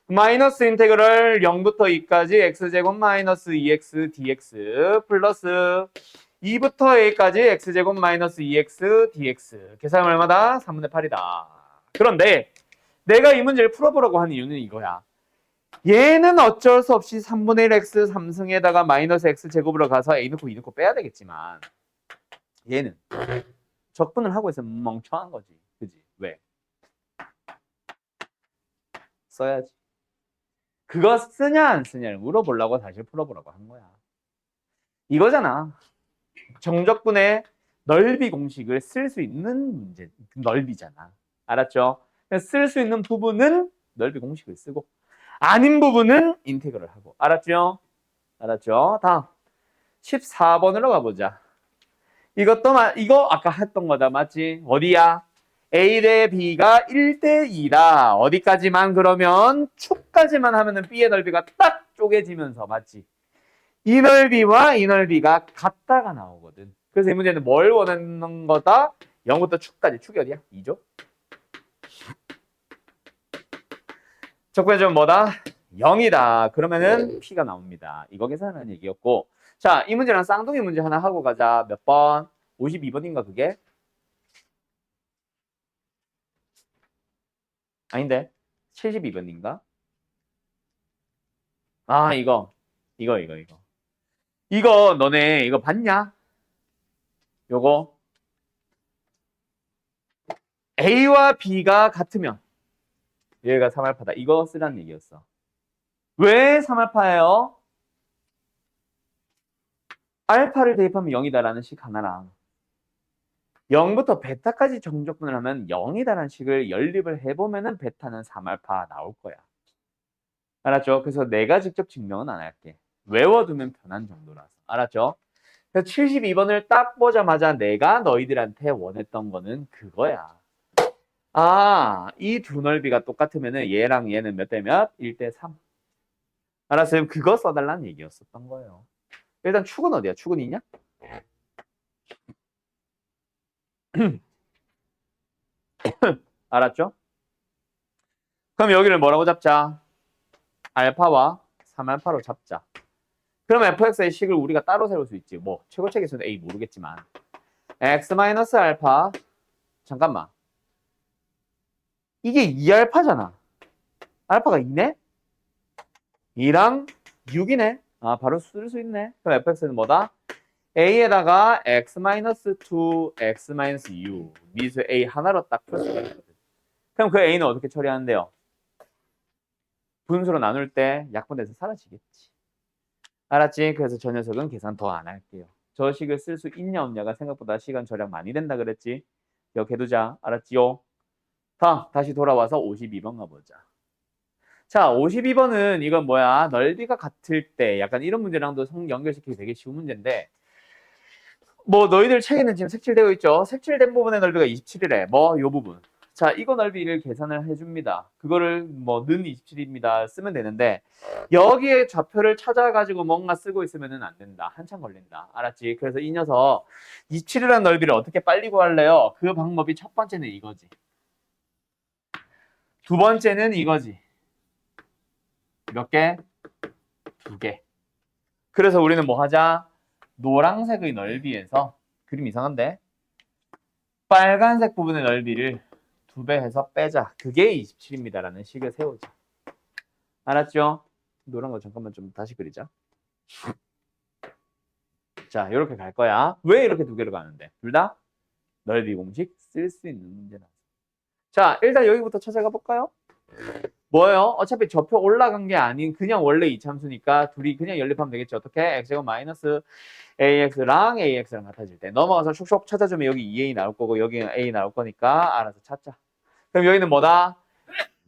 마이너스 인테그럴 0부터 2까지 x제곱 마이너스 2x dx 플러스 2부터 a까지 x제곱 마이너스 2x dx. 계산은 얼마다? 3분의 8이다. 그런데 내가 이 문제를 풀어보라고 하는 이유는 이거야. 얘는 어쩔 수 없이 3분의 1 x 3승에다가 마이너스 x 제곱으로 가서 a 넣고 2 넣고 빼야 되겠지만 얘는 적분을 하고 있으면 멍청한 거지. 그지? 왜? 써야지. 그거 쓰냐 안 쓰냐를 물어보려고 다시 풀어보라고 한 거야. 이거잖아. 정적분의 넓이 공식을 쓸 수 있는 문제, 넓이잖아. 알았죠? 쓸 수 있는 부분은 넓이 공식을 쓰고 아닌 부분은 인테그럴 하고. 알았죠? 알았죠? 다음 14번으로 가보자. 이거 아까 했던 거다. 맞지? 어디야? A 대 B가 1대 2다. 어디까지만 그러면 축까지만 하면은 B의 넓이가 딱 쪼개지면서 맞지? 이 넓이와 이 넓이가 같다가 나오거든. 그래서 이 문제는 뭘 원하는 거다? 0부터 축까지. 축이 어디야? 2죠? 적분의 점은 뭐다? 0이다. 그러면은 P가 나옵니다. 이거 계산하는 얘기였고. 자, 이 문제랑 쌍둥이 문제 하나 하고 가자. 몇 번? 52번인가 그게? 아닌데? 72번인가? 아, 이거 너네 이거 봤냐? 요거 A와 B가 같으면 얘가 3알파다. 이거 쓰라는 얘기였어. 왜 3알파예요? 알파를 대입하면 0이다라는 식 하나랑 0부터 베타까지 정적분을 하면 0이다라는 식을 연립을 해보면은 베타는 3알파 나올 거야. 알았죠? 그래서 내가 직접 증명은 안 할게. 외워두면 편한 정도라서. 알았죠? 그래서 72번을 딱 보자마자 내가 너희들한테 원했던 거는 그거야. 아, 이 두 넓이가 똑같으면은 얘랑 얘는 몇 대 몇? 1대 3. 알았어요? 그거 써달라는 얘기였었던 거예요. 일단 축은 어디야? 축은 있냐? 알았죠? 그럼 여기를 뭐라고 잡자? 알파와 3알파로 잡자. 그럼 fx의 식을 우리가 따로 세울 수 있지. 뭐 최고책에서는 a 모르겠지만 x-알파 잠깐만 이게 2알파잖아. 알파가 2네? 2랑 6이네. 아, 바로 쓸 수 있네. 그럼 fx는 뭐다? a에다가 x-2, x-u 미수 a 하나로 딱 풀 수가 있거든. 그럼 그 a는 어떻게 처리하는데요? 분수로 나눌 때 약분돼서 사라지겠지. 알았지? 그래서 저 녀석은 계산 더 안 할게요. 저 식을 쓸 수 있냐 없냐가 생각보다 시간 절약 많이 된다 그랬지? 기억해두자. 알았지요? 다시 돌아와서 52번 가보자. 자, 52번은 이건 뭐야? 넓이가 같을 때 약간 이런 문제랑도 연결시키기 되게 쉬운 문제인데 뭐 너희들 책에는 지금 색칠되어 있죠? 색칠된 부분의 넓이가 27이래. 뭐 요 부분. 자, 이거 넓이를 계산을 해줍니다. 그거를 뭐 는 27입니다. 쓰면 되는데 여기에 좌표를 찾아가지고 뭔가 쓰고 있으면 안 된다. 한참 걸린다. 알았지? 그래서 이 녀석 27이라는 넓이를 어떻게 빨리 구할래요? 그 방법이 첫 번째는 이거지. 두 번째는 이거지. 몇 개? 2개. 그래서 우리는 뭐 하자? 노란색의 넓이에서 그림 이상한데? 빨간색 부분의 넓이를 2배 해서 빼자. 그게 27입니다라는 식을 세우자. 알았죠? 노란 거 잠깐만 좀 다시 그리자. 자, 이렇게 갈 거야. 왜 이렇게 2개로 가는데? 둘 다 넓이 공식 쓸 수 있는 문제나. 자, 일단 여기부터 찾아가 볼까요? 뭐예요? 어차피 접혀 올라간 게 아닌 그냥 원래 이참수니까 둘이 그냥 연립하면 되겠죠. 어떻게? x제곱 마이너스 ax랑 ax랑 같아질 때 넘어가서 슉슉 찾아주면 여기 2a 나올 거고 여기는 a 나올 거니까 알아서 찾자. 그럼 여기는 뭐다?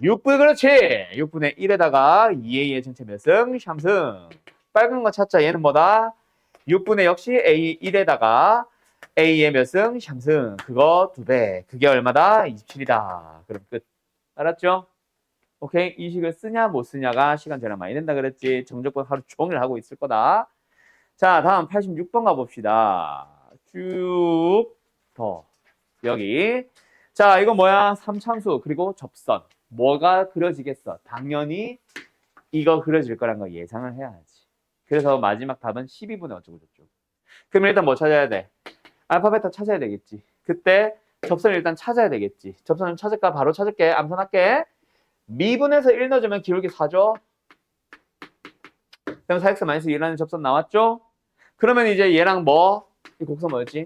6분 그렇지. 6분의 1에다가 2a의 전체 몇 승? 3승. 빨간 거 찾자. 얘는 뭐다? 6분의 역시 a 1에다가 a의 몇 승? 3승. 그거 2배. 그게 얼마다? 27이다. 그럼 끝. 알았죠? 오케이. 이 식을 쓰냐 못 쓰냐가 시간 절약 많이 된다 그랬지. 정적분 하루 종일 하고 있을 거다. 자, 다음 86번 가봅시다. 쭉 더. 여기. 자, 이거 뭐야? 삼참수 그리고 접선. 뭐가 그려지겠어? 당연히 이거 그려질 거란 거 예상을 해야지. 그래서 마지막 답은 12분의 어쩌고저쩌고. 그럼 일단 뭐 찾아야 돼? 알파, 베타 찾아야 되겠지. 그때 접선을 일단 찾아야 되겠지. 접선을 찾을까? 바로 찾을게. 암산할게. 미분에서 1 넣어주면 기울기 4죠? 그럼 4x-1라는 접선 나왔죠? 그러면 이제 얘랑 뭐? 이 곡선 뭐였지?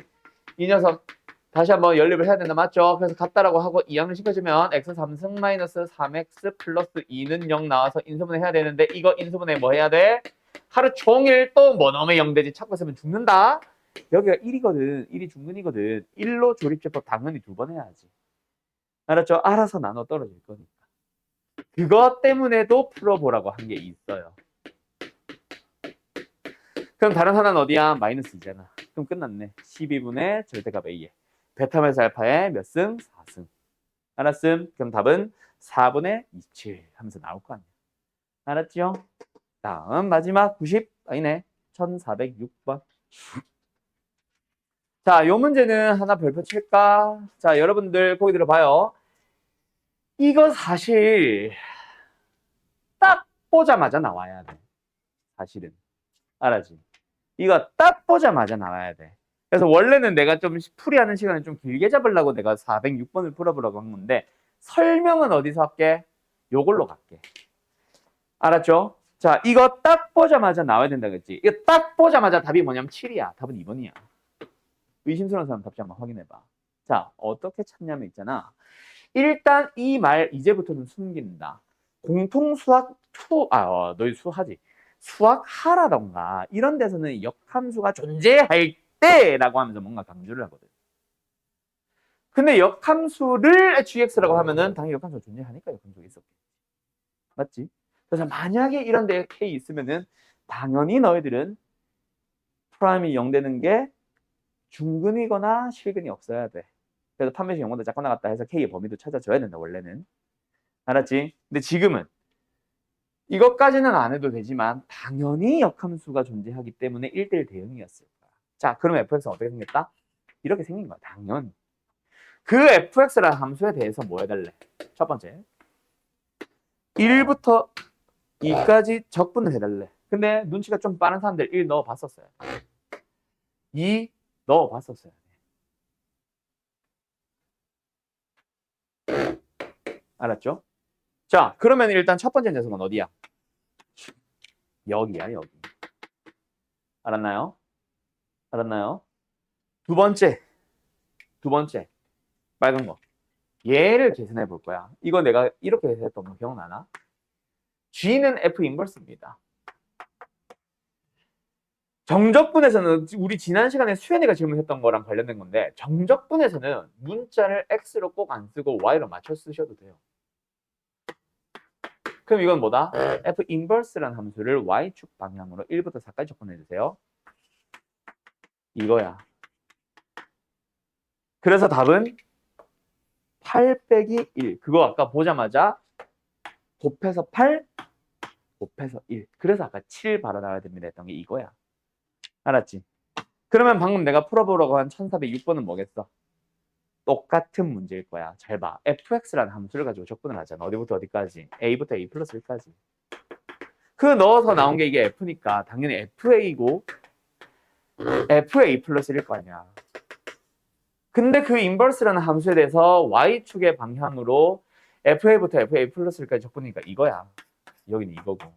이 녀석 다시 한번 연립을 해야 된다 맞죠? 그래서 같다라고 하고 이항을 시켜주면 x 3승 마이너스 3x 플러스 2는 0 나와서 인수분해 해야 되는데 이거 인수분해 뭐 해야 돼? 하루 종일 또 뭐 놈의 0대지 찾고 있으면 죽는다? 여기가 1이거든. 1이 중근이거든. 1로 조립제법 당연히 2번 해야지. 알았죠? 알아서 나눠 떨어질 거니까. 그것 때문에도 풀어보라고 한 게 있어요. 그럼 다른 하나는 어디야? 마이너스 2잖아. 그럼 끝났네. 12분의 절대값 A에. 베타 마이너스 알파에 몇 승? 4승. 알았음? 그럼 답은 4분의 27 하면서 나올 거 아니야. 알았죠? 다음 마지막 90 아니네. 1406번. 자, 요 문제는 하나 별표 칠까? 자, 여러분들 거기 들어봐요. 이거 사실 딱 보자마자 나와야 돼. 사실은. 알았지? 이거 딱 보자마자 나와야 돼. 그래서 원래는 내가 좀 풀이하는 시간을 좀 길게 잡으려고 내가 406번을 풀어보려고 한 건데 설명은 어디서 할게? 요걸로 갈게. 알았죠? 자, 이거 딱 보자마자 나와야 된다 그랬지? 이거 딱 보자마자 답이 뭐냐면 7이야. 답은 2번이야. 의심스러운 사람 답지 한번 확인해봐. 자, 어떻게 찾냐면 있잖아. 일단 이 말 이제부터는 숨긴다. 공통수학 2, 너희 수하지? 수학하라던가 이런 데서는 역함수가 존재할 때라고 하면서 뭔가 강조를 하거든. 근데 역함수를 gx라고 하면은 당연히 역함수가 존재하니까 역함수가 있었겠지. 맞지? 그래서 만약에 이런 데 k 있으면은 당연히 너희들은 프라임이 0 되는 게 중근이거나 실근이 없어야 돼. 그래서 판매식 0보다 작고 나갔다 해서 k의 범위도 찾아줘야 된다 원래는. 알았지? 근데 지금은 이것까지는 안 해도 되지만 당연히 역함수가 존재하기 때문에 1대1 대응이었을 거야. 자, 그럼 fx는 어떻게 생겼다? 이렇게 생긴 거야. 당연히. 그 fx라는 함수에 대해서 뭐 해달래? 첫 번째. 1부터 2까지 적분을 해달래. 근데 눈치가 좀 빠른 사람들 1 넣어봤었어요. 2 넣어봤었어요. 알았죠? 자, 그러면 일단 첫 번째 녀석은 어디야? 여기야, 여기. 알았나요? 알았나요? 두 번째, 빨간 거. 얘를 계산해 볼 거야. 이거 내가 이렇게 했던 거 기억나나? G는 F 인버스입니다. 정적분에서는 우리 지난 시간에 수연이가 질문했던 거랑 관련된 건데 정적분에서는 문자를 X로 꼭 안 쓰고 Y로 맞춰 쓰셔도 돼요. 그럼 이건 뭐다? F 인버스라는 함수를 Y축 방향으로 1부터 4까지 접근해 주세요. 이거야. 그래서 답은 8 빼기 1. 그거 아까 보자마자 곱해서 8, 곱해서 1. 그래서 아까 7 바로 나와야 됩니다 했던 게 이거야. 알았지? 그러면 방금 내가 풀어보려고 한 1406번은 뭐겠어? 똑같은 문제일 거야. 잘 봐. fx라는 함수를 가지고 접근을 하잖아. 어디부터 어디까지? a부터 a 플러스 1까지. 그 넣어서 나온 게 이게 f니까 당연히 fa이고 fa 플러스 1일 거 아니야. 근데 그 인버스라는 함수에 대해서 y축의 방향으로 fa부터 fa 플러스 1까지 접근이니까 이거야. 여기는 이거고.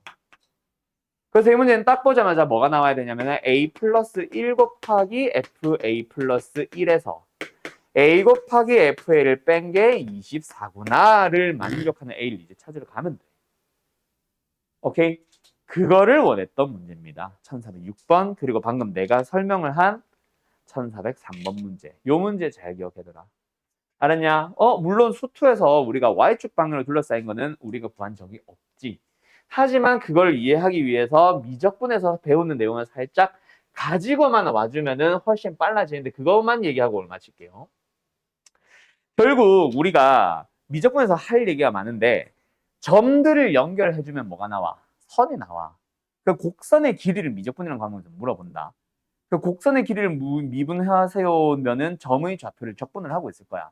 그래서 이 문제는 딱 보자마자 뭐가 나와야 되냐면 a 플러스 1 곱하기 fa 플러스 1에서 a 곱하기 fa를 뺀 게 24구나를 만족하는 a를 이제 찾으러 가면 돼. 오케이? 그거를 원했던 문제입니다. 1406번 그리고 방금 내가 설명을 한 1403번 문제. 요 문제 잘 기억해둬라. 알았냐? 물론 수투에서 우리가 y축 방향을 둘러싸인 거는 우리가 구한 적이 없지. 하지만 그걸 이해하기 위해서 미적분에서 배우는 내용을 살짝 가지고만 와주면은 훨씬 빨라지는데 그것만 얘기하고 오늘 마칠게요. 결국 우리가 미적분에서 할 얘기가 많은데 점들을 연결해주면 뭐가 나와? 선이 나와. 그 곡선의 길이를 미적분이라는 과목에서 물어본다. 그 곡선의 길이를 미분하세요면은 점의 좌표를 적분을 하고 있을 거야.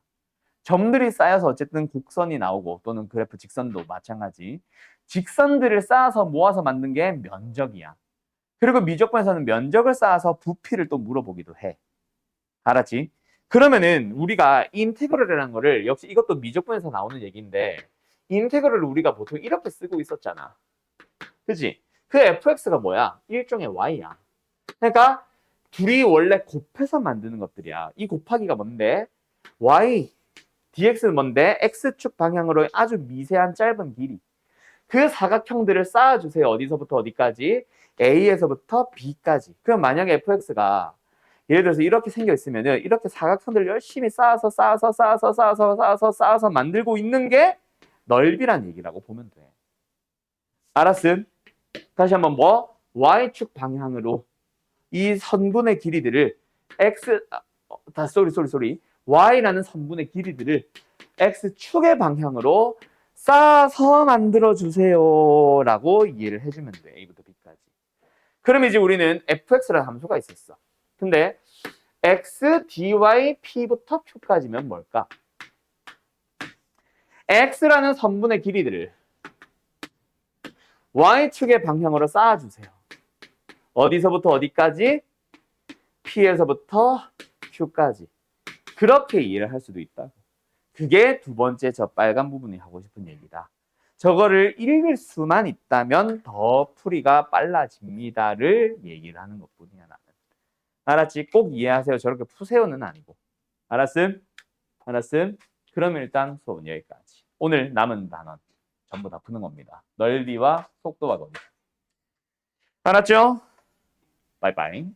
점들이 쌓여서 어쨌든 곡선이 나오고 또는 그래프 직선도 마찬가지. 직선들을 쌓아서 모아서 만든 게 면적이야. 그리고 미적분에서는 면적을 쌓아서 부피를 또 물어보기도 해. 알았지? 그러면은 우리가 인테그럴이라는 거를 역시 이것도 미적분에서 나오는 얘기인데 인테그럴을 우리가 보통 이렇게 쓰고 있었잖아. 그치? 그 fx가 뭐야? 일종의 y야. 그러니까 둘이 원래 곱해서 만드는 것들이야. 이 곱하기가 뭔데? y, dx는 뭔데? x축 방향으로 아주 미세한 짧은 길이. 그 사각형들을 쌓아주세요. 어디서부터 어디까지? A에서부터 B까지. 그럼 만약에 fx가 예를 들어서 이렇게 생겨 있으면은 이렇게 사각형들을 열심히 쌓아서 만들고 있는 게 넓이란 얘기라고 보면 돼. 알았음? 다시 한번 뭐? Y축 방향으로 이 선분의 길이들을 Y라는 선분의 길이들을 X축의 방향으로 쌓아서 만들어주세요 라고 이해를 해주면 돼. A부터 B까지. 그럼 이제 우리는 fx라는 함수가 있었어. 근데 x, dy, p부터 q까지면 뭘까? x라는 선분의 길이들을 y축의 방향으로 쌓아주세요. 어디서부터 어디까지? p에서부터 q까지. 그렇게 이해를 할 수도 있다. 그게 두 번째 저 빨간 부분이 하고 싶은 얘기다. 저거를 읽을 수만 있다면 더 풀이가 빨라집니다를 얘기를 하는 것뿐이야 나는. 알았지? 꼭 이해하세요. 저렇게 푸세요는 아니고. 알았음? 알았음? 그러면 일단 수업은 여기까지. 오늘 남은 단원 전부 다 푸는 겁니다. 넓이와 속도와 거리. 알았죠? 바이바이.